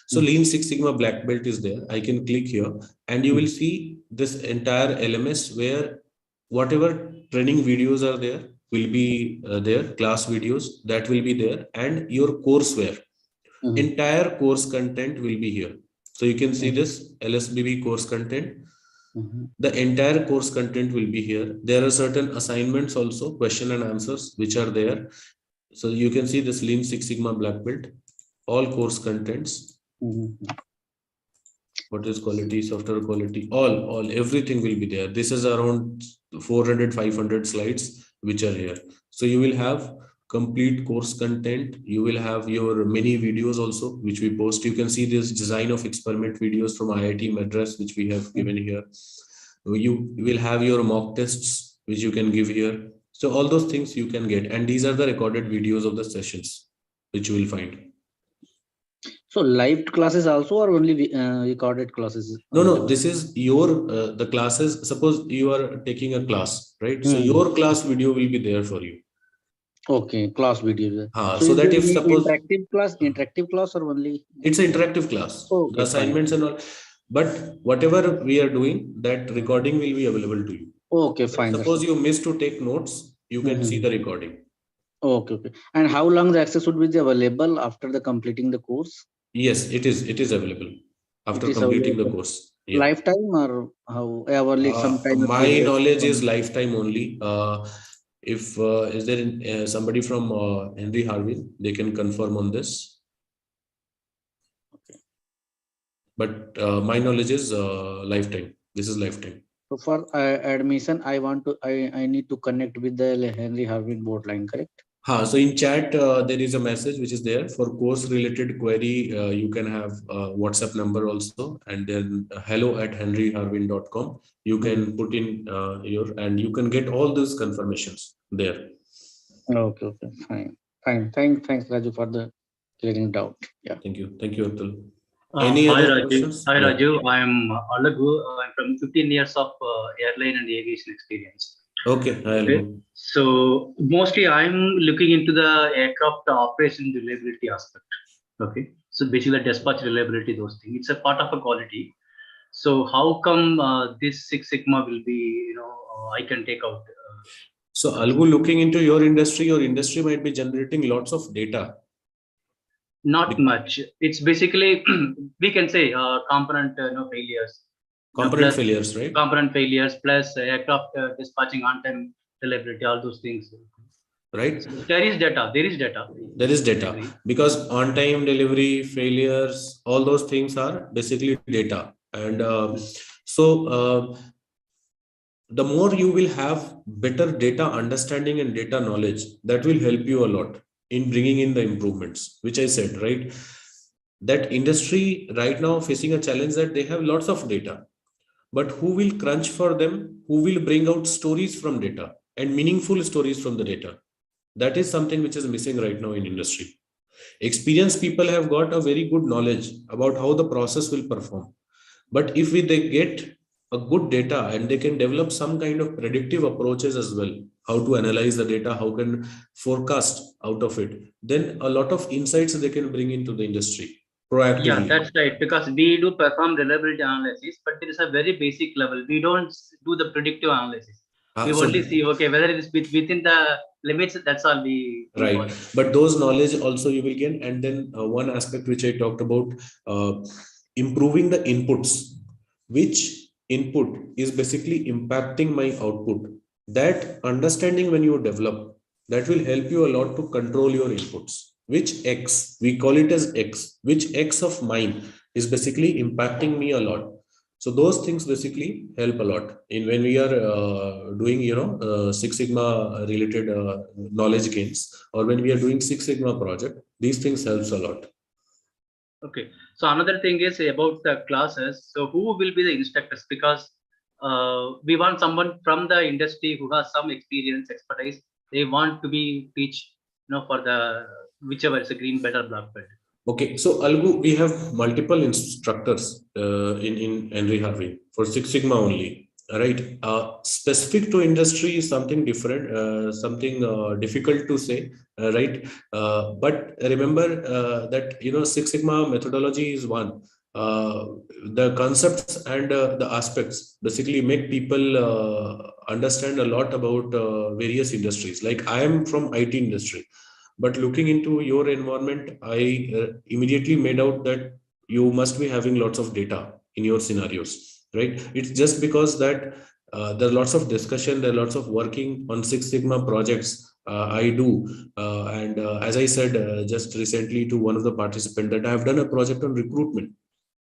So Lean Six Sigma black belt is there. I can click here and you will see this entire LMS where whatever training videos are there will be there, class videos that will be there, and your courseware. Entire course content will be here. So you can see this LSBB course content. The entire course content will be here. There are certain assignments also, question and answers, which are there. So you can see this Lean Six Sigma black belt, all course contents. What is quality, software quality, all everything will be there. This is around 400-500 slides which are here. So you will have complete course content. You will have your many videos also which we post. You can see this design of experiment videos from IIT Madras which we have given here. You will have your mock tests which you can give here. So all those things you can get, and these are the recorded videos of the sessions which you will find. So live classes also, or only recorded classes? No, this is your the classes. Suppose you are taking a class, right? So your class video will be there for you. Okay, class video. So that if suppose interactive class or only? It's an interactive class. Okay, the assignments and all. But whatever we are doing, that recording will be available to you. Okay, fine. Suppose you miss to take notes, you can see the recording. Okay. And how long the access would be available after the completing the course? Yes, it is available after completing the course. Yeah. Lifetime or how hourly? Sometime. My knowledge is lifetime only. If is there somebody from Henry Harvin, they can confirm on this. Okay. But my knowledge is lifetime. This is lifetime. So for admission, I need to connect with the Henry Harvin board line, correct? So in chat, there is a message which is there for course related query. You can have a WhatsApp number also, and then hello@henryharvin.com. You can put in and you can get all these confirmations there. Okay, fine. Thanks, Raju, for the clearing doubt. Yeah. Thank you, Atul. Hi, Raju. Hi, Raju. I'm Alagu. I'm from 15 years of airline and aviation experience. Okay. So mostly I'm looking into the aircraft operation reliability aspect. Okay. So basically dispatch reliability, those things. It's a part of a quality. So how come this Six Sigma will be, I can take out. So Algu, looking into your industry might be generating lots of data. Not much. It's basically, we can say component failures. Component failures, right? Component failures plus aircraft dispatching on time reliability, all those things. Right? So there is data. There is data because on time delivery, failures, all those things are basically data. And the more you will have better data understanding and data knowledge, that will help you a lot in bringing in the improvements, which I said, right? That industry right now facing a challenge that they have lots of data, but who will crunch for them? Who will bring out stories from data and meaningful stories from the data? That is something which is missing right now in industry. Experienced people have got a very good knowledge about how the process will perform. But if they get a good data and they can develop some kind of predictive approaches as well, how to analyze the data, how can forecast out of it, then a lot of insights they can bring into the industry proactively. Yeah, that's right. Because we do perform reliability analysis, but there is a very basic level. We don't do the predictive analysis. We only see, okay, whether it is within the limits, that's all we do. Right. But those knowledge also you will gain. And then one aspect which I talked about, improving the inputs, which input is basically impacting my output. That understanding when you develop, that will help you a lot to control your inputs. Which X, we call it as X, which X of mine is basically impacting me a lot. So those things basically help a lot in when we are doing, Six Sigma related knowledge gains, or when we are doing Six Sigma project, these things helps a lot. Okay. So another thing is about the classes. So who will be the instructors? Because we want someone from the industry who has some experience, expertise. They want to be teach, for the whichever is a green belt or black belt. Okay, so Algu, we have multiple instructors in Henry Harvin for Six Sigma only, right? Specific to industry is something different, something difficult to say, right? But remember that Six Sigma methodology is one. The concepts and the aspects basically make people understand a lot about various industries. Like I am from IT industry. But looking into your environment, I immediately made out that you must be having lots of data in your scenarios, right? It's just because that there are lots of discussion, there are lots of working on Six Sigma projects I do. And as I said just recently to one of the participants that I have done a project on recruitment.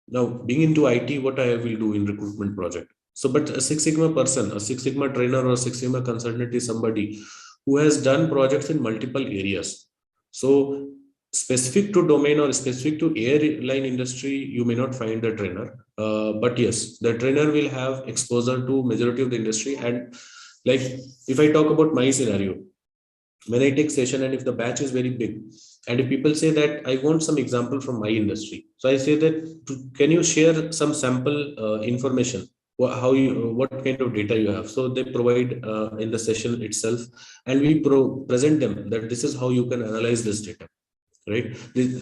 Now, being into IT, what I will do in recruitment project. So, but a Six Sigma person, a Six Sigma trainer or Six Sigma consultant is somebody who has done projects in multiple areas. So specific to domain or specific to airline industry, you may not find a trainer. But yes, the trainer will have exposure to majority of the industry. And like, if I talk about my scenario, when I take session and if the batch is very big, and if people say that I want some example from my industry, so I say that, can you share some sample information? What kind of data you have? So they provide in the session itself, and we present them that this is how you can analyze this data, right?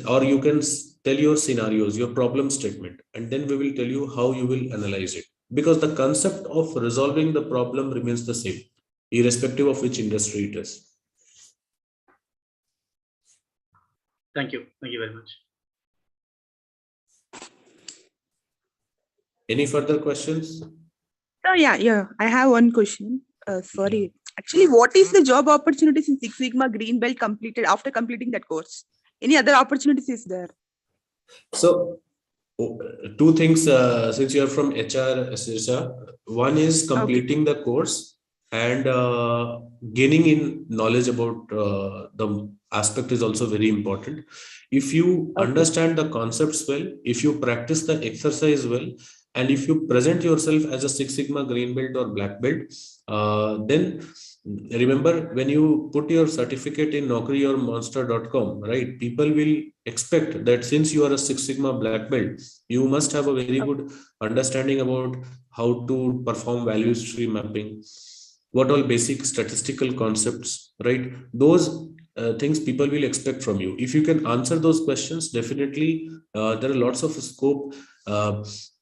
Or you can tell your scenarios, your problem statement, and then we will tell you how you will analyze it, because the concept of resolving the problem remains the same, irrespective of which industry it is. Thank you very much. Any further questions? Oh, yeah. I have one question. Sorry. Actually, what is the job opportunities in Six Sigma Green Belt completed after completing that course? Any other opportunities is there? So two things, since you are from HR, Sirsha. One is completing the course and gaining in knowledge about the aspect is also very important. If you understand the concepts well, if you practice the exercise well, and if you present yourself as a Six Sigma green belt or black belt, then remember, when you put your certificate in Naukri or monster.com, right, people will expect that since you are a Six Sigma black belt, you must have a very good understanding about how to perform value stream mapping, what all basic statistical concepts, right? Those things people will expect from you. If you can answer those questions, definitely there are lots of scope.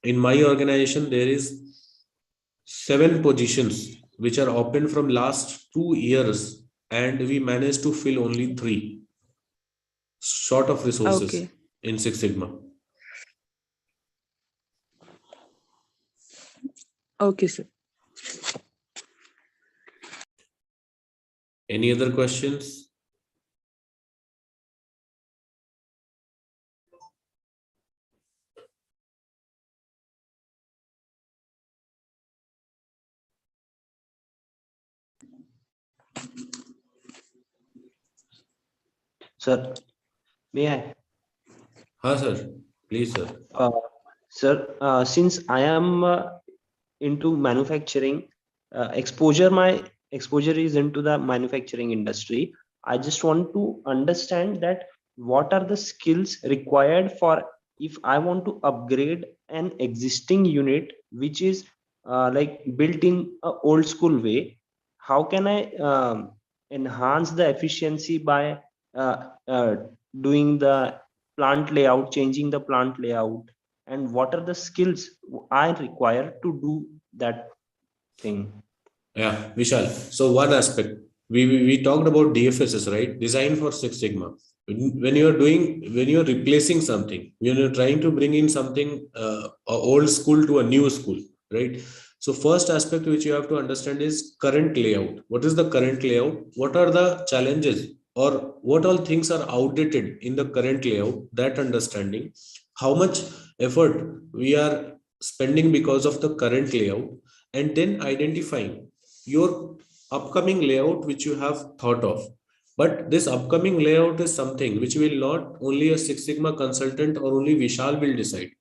In my organization, there is 7 positions which are open from last 2 years, and we managed to fill only 3, short of resources in Six Sigma. Okay, sir. Any other questions? Sir, may I? Sir. Please, sir. Sir, since I am into manufacturing, my exposure is into the manufacturing industry. I just want to understand that what are the skills required for if I want to upgrade an existing unit which is like built in a old school way. How can I enhance the efficiency by doing the plant layout, changing the plant layout, and what are the skills I require to do that thing? Yeah, Vishal. So one aspect, we talked about DFSs, right? Design for Six Sigma. When you're replacing something, when you're trying to bring in something, old school to a new school, right? So first aspect which you have to understand is current layout. What is the current layout? What are the challenges or what all things are outdated in the current layout? That understanding, how much effort we are spending because of the current layout, and then identifying your upcoming layout which you have thought of. But this upcoming layout is something which will not only a Six Sigma consultant or only Vishal will decide.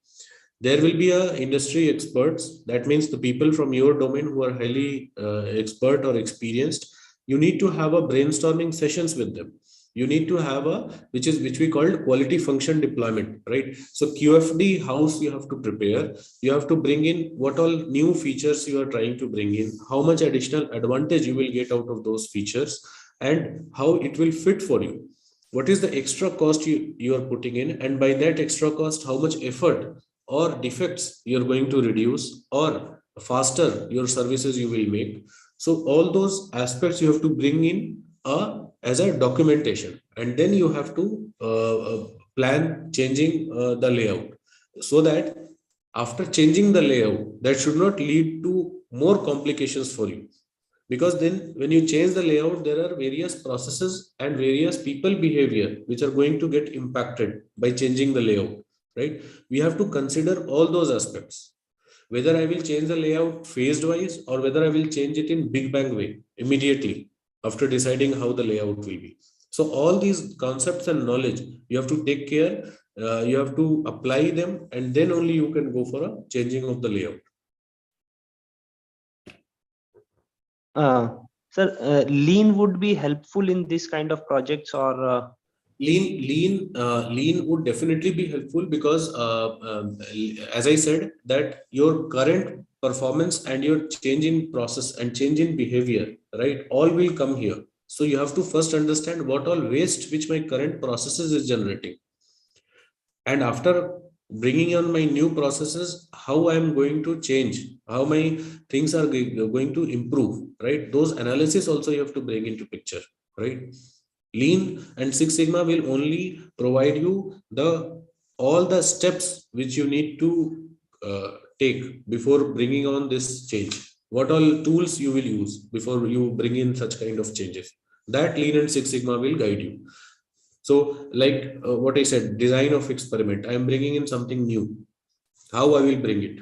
There will be a industry experts. That means the people from your domain who are highly expert or experienced. You need to have a brainstorming sessions with them. You need to have a which we called quality function deployment, right? So QFD house you have to prepare. You have to bring in what all new features you are trying to bring in, how much additional advantage you will get out of those features, and how it will fit for you. What is the extra cost you are putting in, and by that extra cost, how much effort or defects you're going to reduce, or faster your services you will make. So all those aspects you have to bring in as a documentation, and then you have to plan changing the layout, so that after changing the layout, that should not lead to more complications for you. Because then when you change the layout, there are various processes and various people behavior which are going to get impacted by changing the layout, right? We have to consider all those aspects, whether I will change the layout phased wise or whether I will change it in big bang way immediately after deciding how the layout will be. So all these concepts and knowledge you have to take care, you have to apply them, and then only you can go for a changing of the layout. Sir, lean would be helpful in this kind of projects, or lean would definitely be helpful, because as I said, that your current performance and your change in process and change in behavior, right, all will come here. So you have to first understand what all waste which my current processes is generating, and after bringing on my new processes, how I am going to change, how my things are going to improve, right? Those analysis also you have to bring into picture, right? Lean and Six Sigma will only provide you all the steps which you need to take before bringing on this change. What all tools you will use before you bring in such kind of changes, that Lean and Six Sigma will guide you. So like what I said, design of experiment, I am bringing in something new. How I will bring it?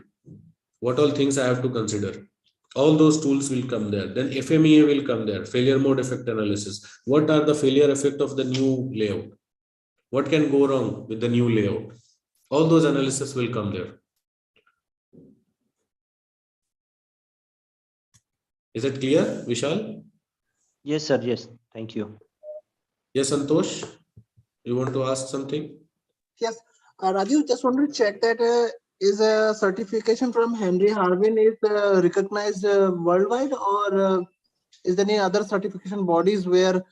What all things I have to consider? All those tools will come there. Then FMEA will come there. Failure mode effect analysis. What are the failure effect of the new layout? What can go wrong with the new layout? All those analysis will come there. Is it clear, Vishal? Yes, sir. Yes. Thank you. Yes, Santosh, you want to ask something? Yes, Raju, just want to check that is a certification from Henry Harvin is recognized worldwide, or is there any other certification bodies where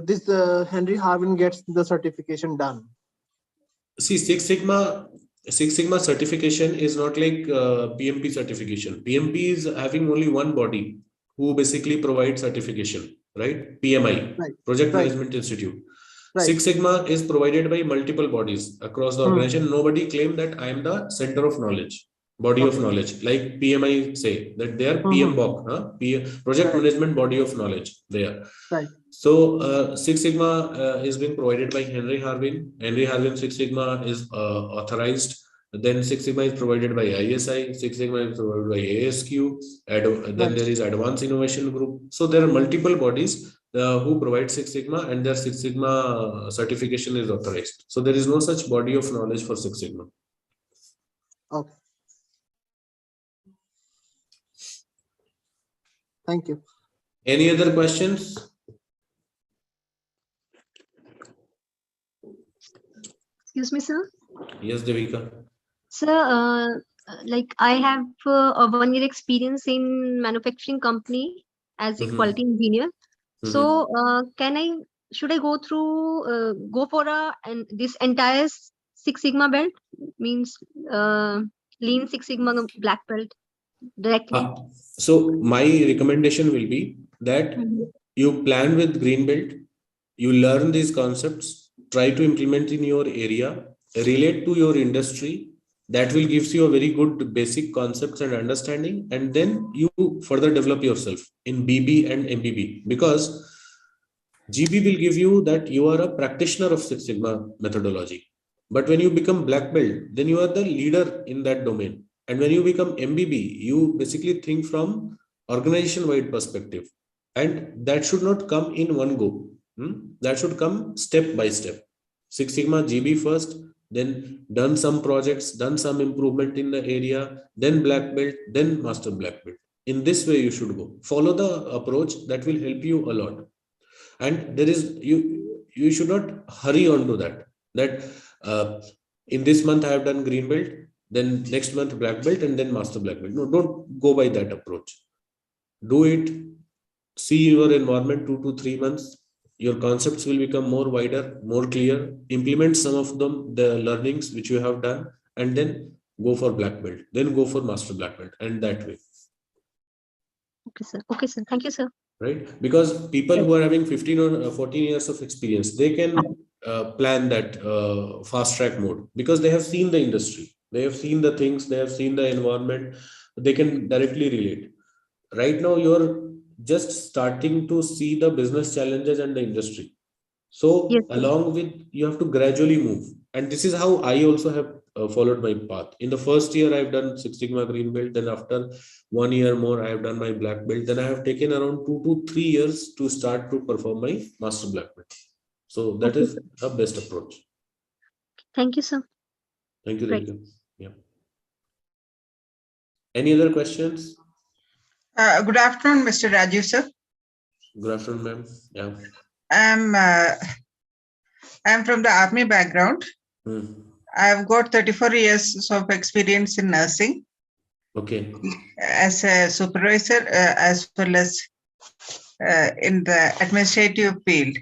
this Henry Harvin gets the certification done? See, Six Sigma certification is not like PMP certification. PMP is having only one body who basically provides certification, right? PMI, Right. Project Right. Management Institute. Right. Six Sigma is provided by multiple bodies across the organization. Nobody claim that I am the center of knowledge, body of knowledge, like PMI say that they are PMBOK, Project Right. Management Body of Knowledge. They are. Right. So Six Sigma is being provided by Henry Harvin. Henry Harvin Six Sigma is authorized. Then Six Sigma is provided by ISI. Six Sigma is provided by ASQ. Then there is Advanced Innovation Group. So there are multiple bodies who provide Six Sigma, and their Six Sigma certification is authorized. So there is no such body of knowledge for Six Sigma. Okay. Thank you. Any other questions? Excuse me, sir. Yes, Devika. Sir, like I have a 1 year experience in manufacturing company as a quality engineer. So should I go through go for this entire Six Sigma belt, means Lean Six Sigma black belt directly? So my recommendation will be that you plan with green belt, you learn these concepts, try to implement in your area, relate to your industry. That will gives you a very good basic concepts and understanding, and then you further develop yourself in BB and MBB, because GB will give you that you are a practitioner of Six Sigma methodology. But when you become black belt, then you are the leader in that domain. And when you become MBB, you basically think from organization-wide perspective. And that should not come in one go. That should come step by step. Six Sigma GB first, then done some projects, done some improvement in the area, then black belt, then master black belt. In this way, you should go. Follow the approach that will help you a lot. And there is you should not hurry on to that in this month I have done green belt, then next month black belt, and then master black belt. No, don't go by that approach. Do it, see your environment 2 to 3 months, your concepts will become more wider, more clear, implement some of them, the learnings which you have done, and then go for black belt, then go for master black belt, and that way. Okay, sir. Thank you, sir. Right? Because people who are having 15 or 14 years of experience, they can plan that fast track mode, because they have seen the industry, they have seen the things, they have seen the environment, they can directly relate. Right now, you're just starting to see the business challenges and the industry. So along with, you have to gradually move. And this is how I also have followed my path. In the first year, I've done Six Sigma green belt. Then after 1 year more, I have done my black belt. Then I have taken around 2 to 3 years to start to perform my master black belt. So that is the best approach. Thank you, sir. Thank you, Devika. Yeah. Any other questions? Good afternoon, Mr. Raju, sir. Good afternoon, ma'am. Yeah. I'm from the army background. I've got 34 years of experience in nursing. Okay. As a supervisor, as well as in the administrative field.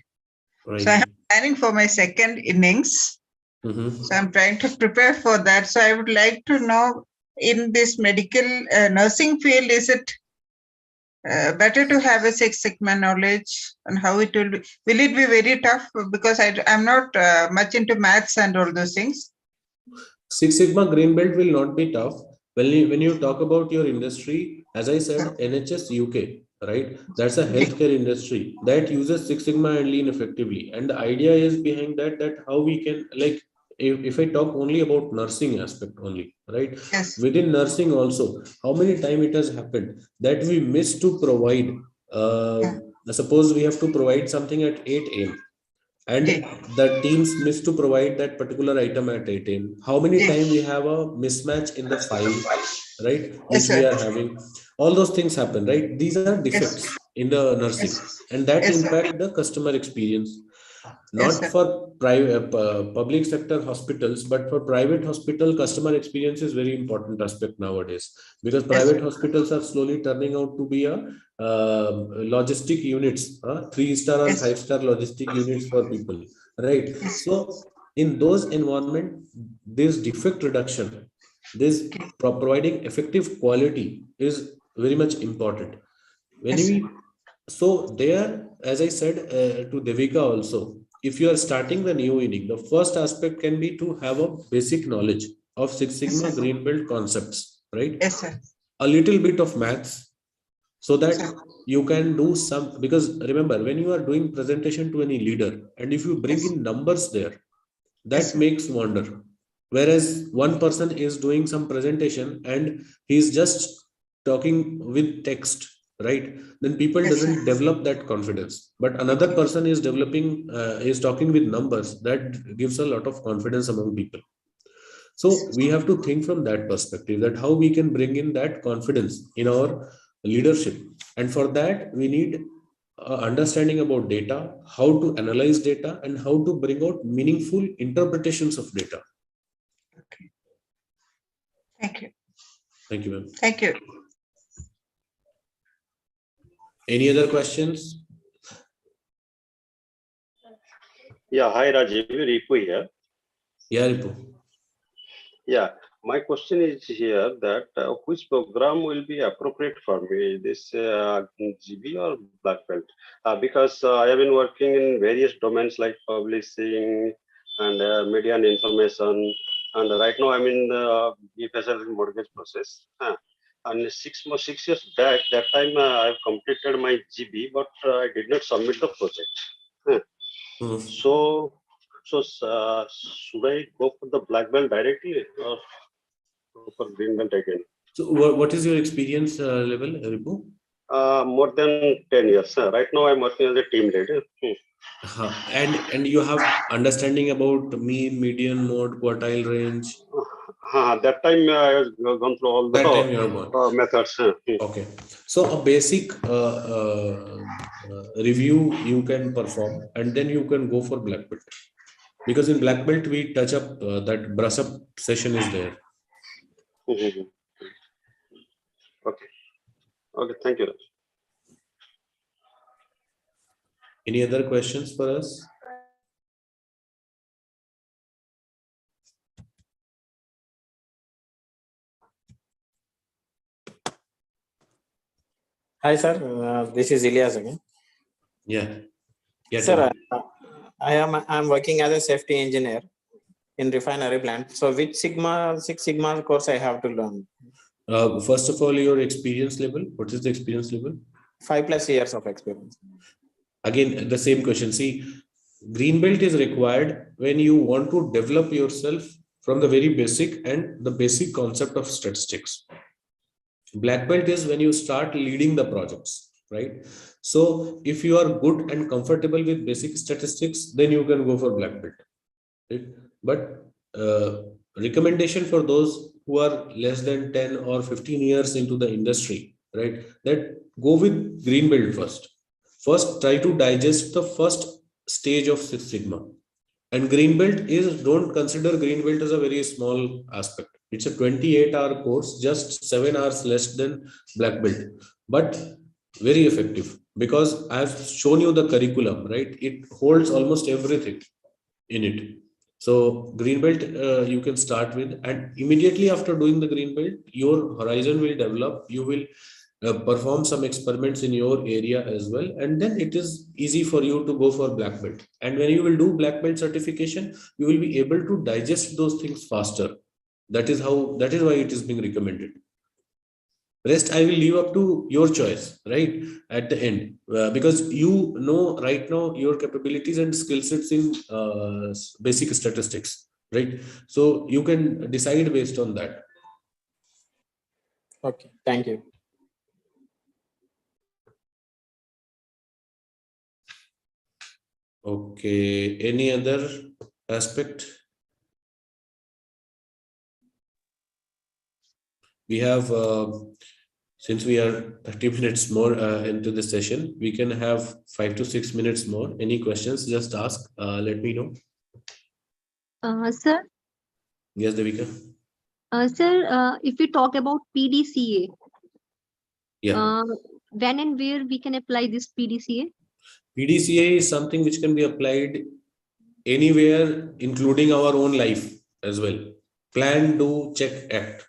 Right. So I'm planning for my second innings. So I'm trying to prepare for that. So I would like to know, in this medical nursing field, is it better to have a Six Sigma knowledge, and how it will be? Will it be very tough? Because I'm not much into maths and all those things. Six Sigma green belt will not be tough. When you talk about your industry, as I said, NHS UK, right? That's a healthcare industry that uses Six Sigma and Lean effectively. And the idea is behind that how we can, like, if I talk only about nursing aspect only, right? Yes. Within nursing also, how many time it has happened that we miss to provide, suppose we have to provide something at 8 a.m. and the teams miss to provide that particular item at 8 a.m. How many time we have a mismatch in the file, right? Which we are having. All those things happen, right? These are defects in the nursing, and that impact the customer experience. Not for private public sector hospitals, but for private hospital, customer experience is very important aspect nowadays, because private hospitals are slowly turning out to be a logistic units, 3-star and 5-star logistic units for people, right? So in those environment, this defect reduction, this providing effective quality is very much important. When we, so there, as I said to Devika also, if you are starting the new inning, the first aspect can be to have a basic knowledge of Six Sigma green belt concepts, right? Yes, sir. A little bit of maths, so that you can do some, because remember, when you are doing presentation to any leader, and if you bring in numbers there, that makes wonder. Whereas one person is doing some presentation and he's just talking with text, right? Then people doesn't develop that confidence. But another person is developing, is talking with numbers, that gives a lot of confidence among people. So we have to think from that perspective, that how we can bring in that confidence in our leadership. And for that, we need understanding about data, how to analyze data, and how to bring out meaningful interpretations of data. Okay. Thank you. Thank you, ma'am. Thank you. Any other questions? Yeah, hi Rajiv, Ripu here. Yeah, Ripu. Yeah, my question is here that which program will be appropriate for me, this GB or black belt? Because I have been working in various domains like publishing and media and information, and right now I'm in the e-facility mortgage process. And 6 years back, that time I've completed my GB, but I did not submit the project. So should I go for the black belt directly or go for green belt again? So what is your experience level, Ripu? More than 10 years. Right now I'm working as a team leader. And you have understanding about mean, median, mode, quartile range? That time I was gone through all the methods. Okay. So a basic review you can perform, and then you can go for black belt. Because in black belt, we touch up, that brush up session is there. Okay. Okay, thank you. Any other questions for us? Hi, sir. This is Ilyas again. Yeah. Sir, I'm working as a safety engineer in refinery plant. So which Six Sigma course I have to learn? First of all, your experience level. What is the experience level? 5+ years of experience. Again, the same question. See, green belt is required when you want to develop yourself from the very basic and the basic concept of statistics. Black belt is when you start leading the projects, right? So if you are good and comfortable with basic statistics, then you can go for black belt, right? But recommendation for those who are less than 10 or 15 years into the industry, right, that go with green belt first. First, try to digest the first stage of Six Sigma. And green belt is, don't consider green belt as a very small aspect. It's a 28-hour course, just 7 hours less than black belt, but very effective, because I've shown you the curriculum, right? It holds almost everything in it. So green belt you can start with, and immediately after doing the green belt, your horizon will develop. You will perform some experiments in your area as well, and then it is easy for you to go for black belt. And when you will do black belt certification, you will be able to digest those things faster. That is why it is being recommended. Rest I will leave up to your choice, right, at the end, because you know right now your capabilities and skill sets in basic statistics. right? So you can decide based on that. Okay, thank you. Okay, any other aspect? We have, since we are 30 minutes more into the session, we can have 5 to 6 minutes more. Any questions, just ask, let me know. Sir, Yes, Devika. sir, if we talk about PDCA, Yeah. when and where we can apply this PDCA? PDCA is something which can be applied anywhere, including our own life as well. Plan, do, check, act.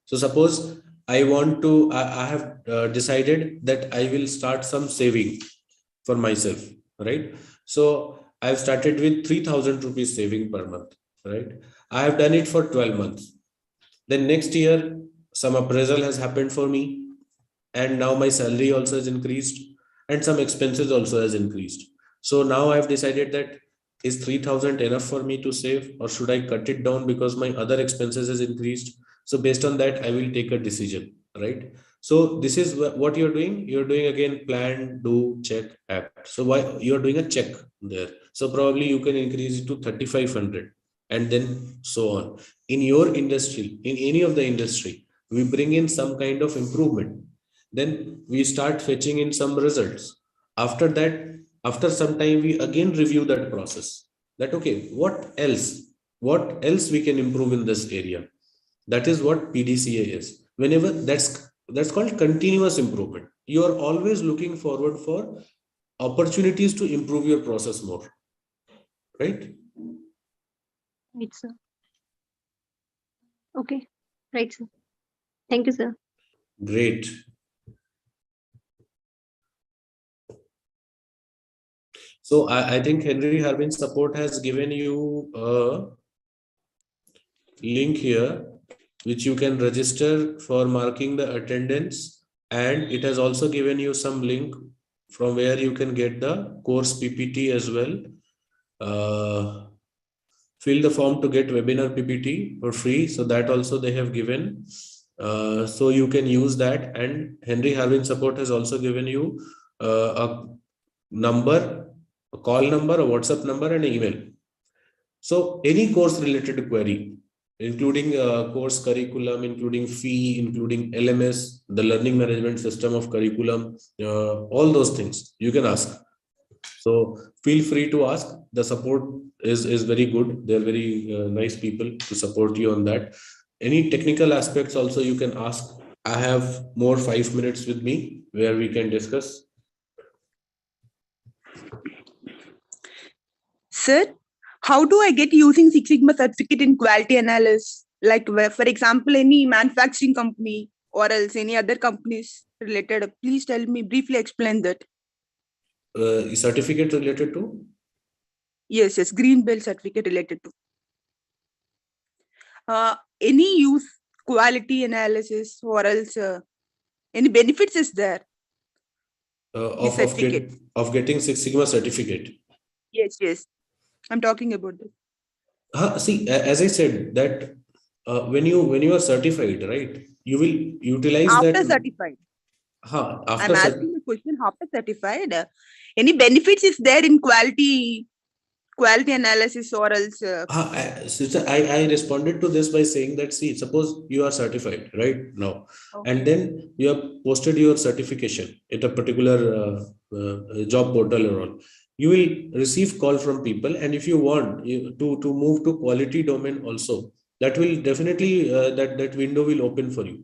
So suppose I want to, I have decided that I will start some saving for myself, right? So I've started with 3,000 rupees saving per month, right? I have done it for 12 months. Then next year, some appraisal has happened for me, and now my salary also has increased, and some expenses also has increased. So now I've decided that is 3,000 enough for me to save, or should I cut it down because my other expenses has increased? So based on that, I will take a decision, right? So this is what you're doing. You're doing again, plan, do, check, act. So why you're doing a check there? So probably you can increase it to 3,500, and then so on. In your industry, in any of the industry, we bring in some kind of improvement. Then we start fetching in some results. After that, after some time, we again review that process. That okay, what else we can improve in this area? That is what PDCA is. Whenever that's called continuous improvement. You are always looking forward for opportunities to improve your process more, right? Right, sir. Okay, right, sir. Thank you, sir. Great. So I think Henry Harvin support has given you a link here, which you can register for marking the attendance. And it has also given you some link from where you can get the course PPT as well. Fill the form to get webinar PPT for free. So that also they have given. So you can use that. And Henry Harvin support has also given you a number, a call number, a WhatsApp number, and an email. So any course related query, including course curriculum, including fee, including LMS, the learning management system of curriculum, all those things you can ask. So feel free to ask. The support is very good. They're very nice people to support you on that. Any technical aspects also you can ask. I have more 5 minutes with me where we can discuss. Sir, how do I get using Six Sigma certificate in quality analysis? Like, for example, any manufacturing company or else any other companies related? Please tell me, briefly explain that. Certificate related to? Yes, green belt certificate related to. Any use quality analysis or else any benefits is there? Of getting Six Sigma certificate. Yes. I'm talking about that. See, as I said, that when you are certified, right, you will utilize after that. Certified. I'm asking the question after certified. Any benefits is there in quality analysis or else? I responded to this by saying that, see, suppose you are certified right now, and then you have posted your certification at a particular job portal or all. You will receive call from people, and if you want to move to quality domain also, that will definitely that window will open for you.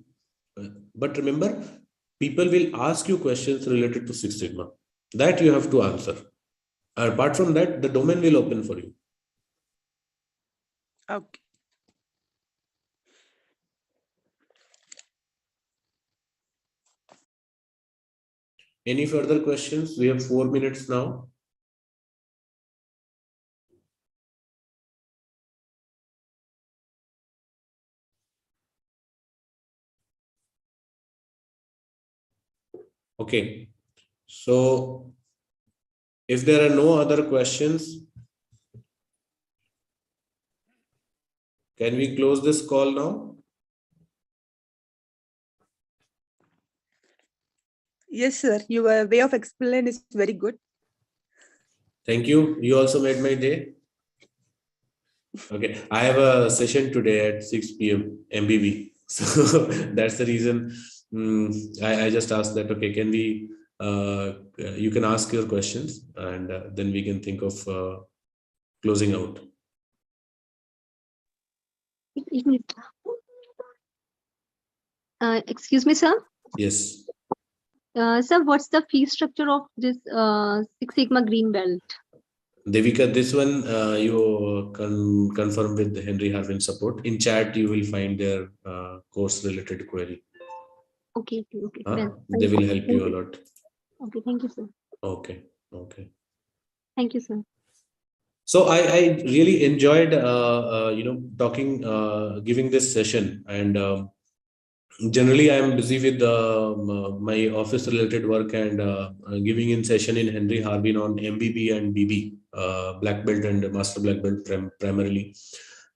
But remember, people will ask you questions related to Six Sigma that you have to answer. Apart from that, the domain will open for you. Okay. Any further questions? We have 4 minutes now. Okay. So if there are no other questions, Can we close this call now? Yes, sir. Your way of explaining is very good. Thank you. You also made my day. Okay. I have a session today at 6 p.m. MBB. So that's the reason I just asked that, okay, can we, you can ask your questions and then we can think of closing out. Excuse me, sir. Yes. Sir, what's the fee structure of this Six Sigma Green Belt? Devika, this one you can confirm with the Henry Harvin support. In chat, you will find their course related query. Okay. They will help you a lot. Okay, thank you, sir. Okay. Thank you, sir. So I really enjoyed talking, giving this session, and generally I am busy with my office related work and giving in session in Henry Harvin on MBB and BB, black belt and master black belt primarily.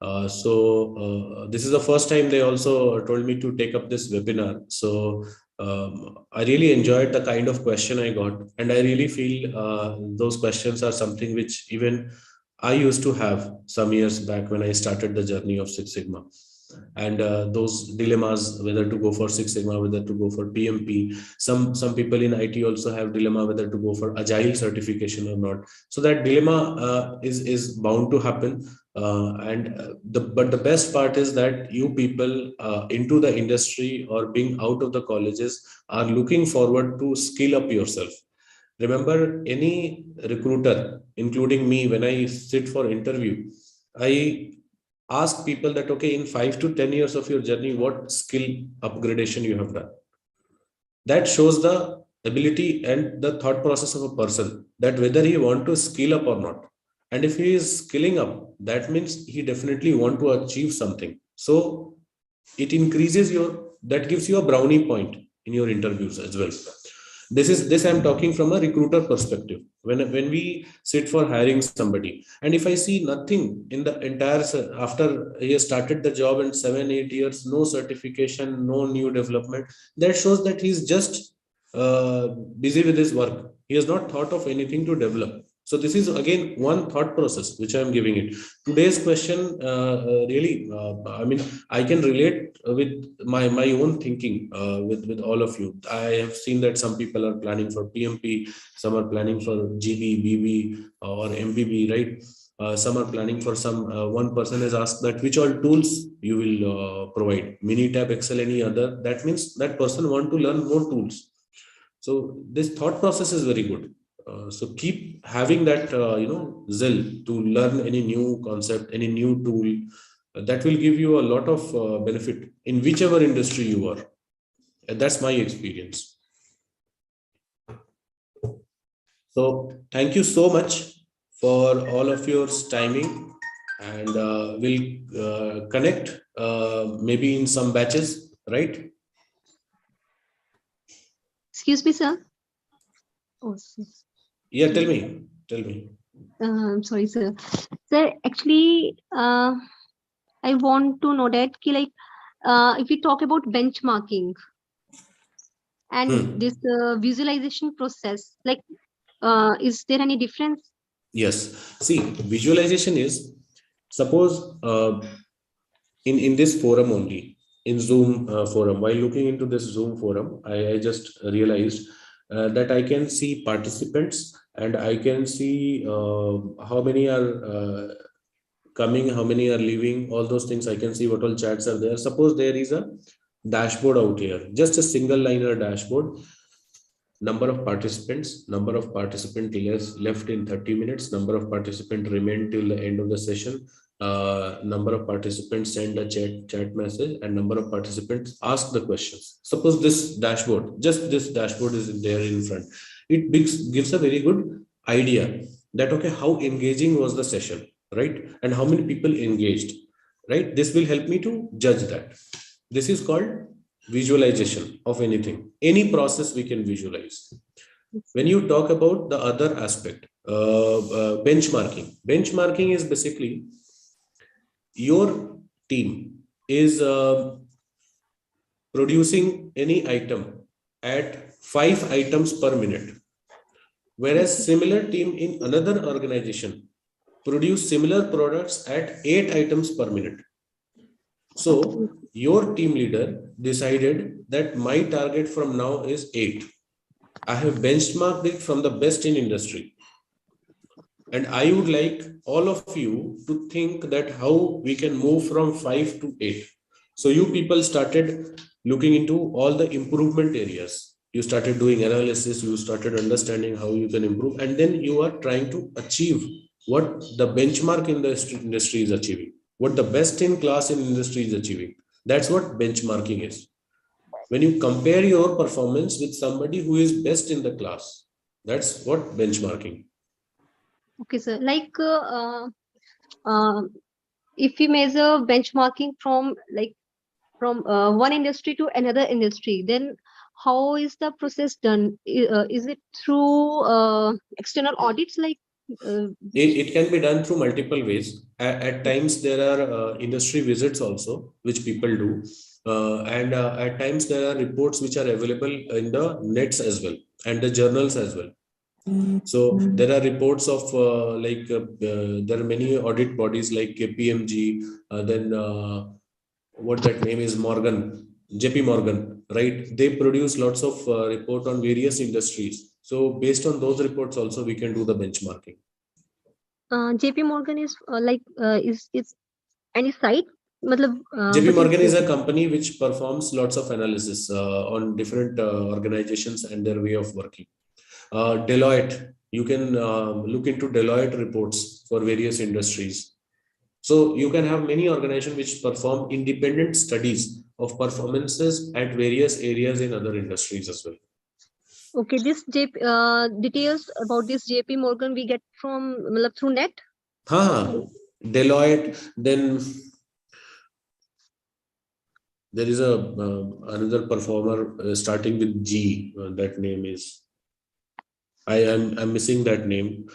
So this is the first time they also told me to take up this webinar. So I really enjoyed the kind of question I got, and I really feel those questions are something which even I used to have some years back when I started the journey of Six Sigma. And those dilemmas, whether to go for Six Sigma, whether to go for PMP. Some people in IT also have dilemma whether to go for Agile certification or not. So that dilemma is bound to happen. But the best part is that you people into the industry or being out of the colleges are looking forward to skill up yourself. Remember, any recruiter, including me, when I sit for interview, I ask people that, okay, in 5 to 10 years of your journey, what skill upgradation you have done. That shows the ability and the thought process of a person, that whether he want to skill up or not. And if he is skilling up, that means he definitely want to achieve something. So it increases that gives you a brownie point in your interviews as well. This I'm talking from a recruiter perspective. When we sit for hiring somebody, and if I see nothing in the entire, after he has started the job in 7-8 years, no certification, no new development, that shows that he's just busy with his work. He has not thought of anything to develop. So this is again one thought process which I am giving it. Today's question really, I mean, I can relate with my own thinking with all of you. I have seen that some people are planning for PMP, some are planning for GB, BB, or MBB, right? Some are planning for some. One person has asked that which all tools you will provide, Minitab, Excel, any other. That means that person want to learn more tools. So this thought process is very good. So keep having that zeal to learn any new concept, any new tool. That will give you a lot of benefit in whichever industry you are. And that's my experience. So thank you so much for all of your timing, and we'll connect maybe in some batches, right? Excuse me, sir. Oh, yeah, tell me. I'm sorry, sir. Sir, actually, I want to know that if we talk about benchmarking and this visualization process, is there any difference? Yes. See, visualization is, suppose in this forum only, in Zoom forum, while looking into this Zoom forum, I just realized that I can see participants and I can see how many are coming, how many are leaving, all those things. I can see what all chats are there. Suppose there is a dashboard out here, just a single liner dashboard. Number of participants left in 30 minutes, number of participants remain till the end of the session, number of participants send a chat message, and number of participants ask the questions. Suppose this dashboard, just this dashboard is there in front. It gives a very good idea that, okay, how engaging was the session, right? And how many people engaged, right? This will help me to judge that. This is called visualization of anything. Any process we can visualize. When you talk about the other aspect, benchmarking is basically your team is producing any item at 5 items per minute, whereas similar team in another organization produce similar products at 8 items per minute. So your team leader decided that my target from now is 8. I have benchmarked it from the best in industry. And I would like all of you to think that how we can move from 5 to 8. So you people started looking into all the improvement areas. You started doing analysis, you started understanding how you can improve, and then you are trying to achieve what the benchmark in the industry is achieving, what the best in class in industry is achieving. That's what benchmarking is. When you compare your performance with somebody who is best in the class, that's what benchmarking. Okay, sir. Like, if we measure benchmarking from one industry to another industry, then how is the process done? Is it through external audits? It can be done through multiple ways. At times, there are industry visits also, which people do. And at times, there are reports which are available in the nets as well and the journals as well. So there are reports of there are many audit bodies like KPMG, then what that name is, JP Morgan, right? They produce lots of report on various industries. So based on those reports also, we can do the benchmarking. JP Morgan is is any site? JP Morgan is a company which performs lots of analysis on different organizations and their way of working. Deloitte, you can look into Deloitte reports for various industries. So you can have many organizations which perform independent studies of performances at various areas in other industries as well. Okay, this details about this JP Morgan we get from through net? Deloitte, then there is a another performer starting with G. That name is, I'm missing that name.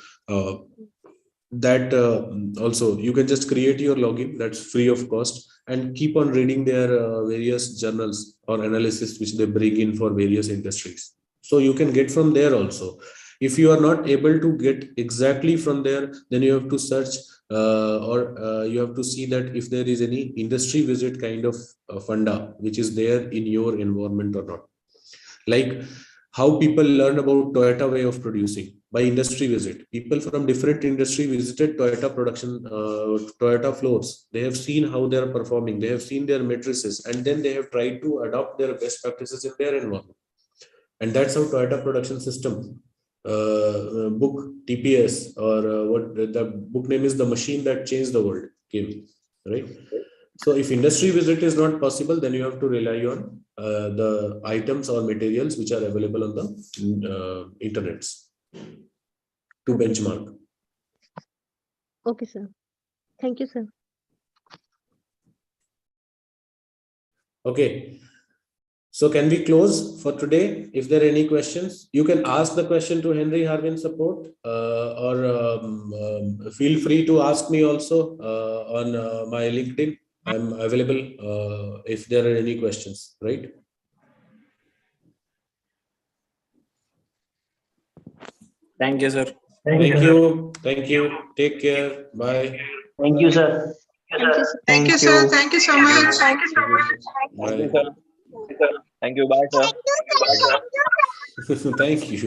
Also you can just create your login, that's free of cost, and keep on reading their various journals or analysis which they bring in for various industries. So you can get from there also. If you are not able to get exactly from there, then you have to search or you have to see that if there is any industry visit kind of funda which is there in your environment or not. Like how people learn about Toyota way of producing by industry visit. People from different industry visited Toyota production, Toyota floors. They have seen how they are performing. They have seen their matrices, and then they have tried to adopt their best practices in their environment. And that's how Toyota production system book TPS, or what the book name is, The Machine That Changed the World, came, right? So if industry visit is not possible, then you have to rely on the items or materials which are available on the internets to benchmark. Okay, sir. Thank you, sir. Okay. So can we close for today? If there are any questions, you can ask the question to Henry Harvin support, or feel free to ask me also on my LinkedIn. I'm available if there are any questions, right? Thank you, sir. Thank you. Thank you. Take care. Bye. Thank you, sir. Thank you, sir. Thank you so much. Thank you so much. Bye. Thank you. Bye, sir. Thank you.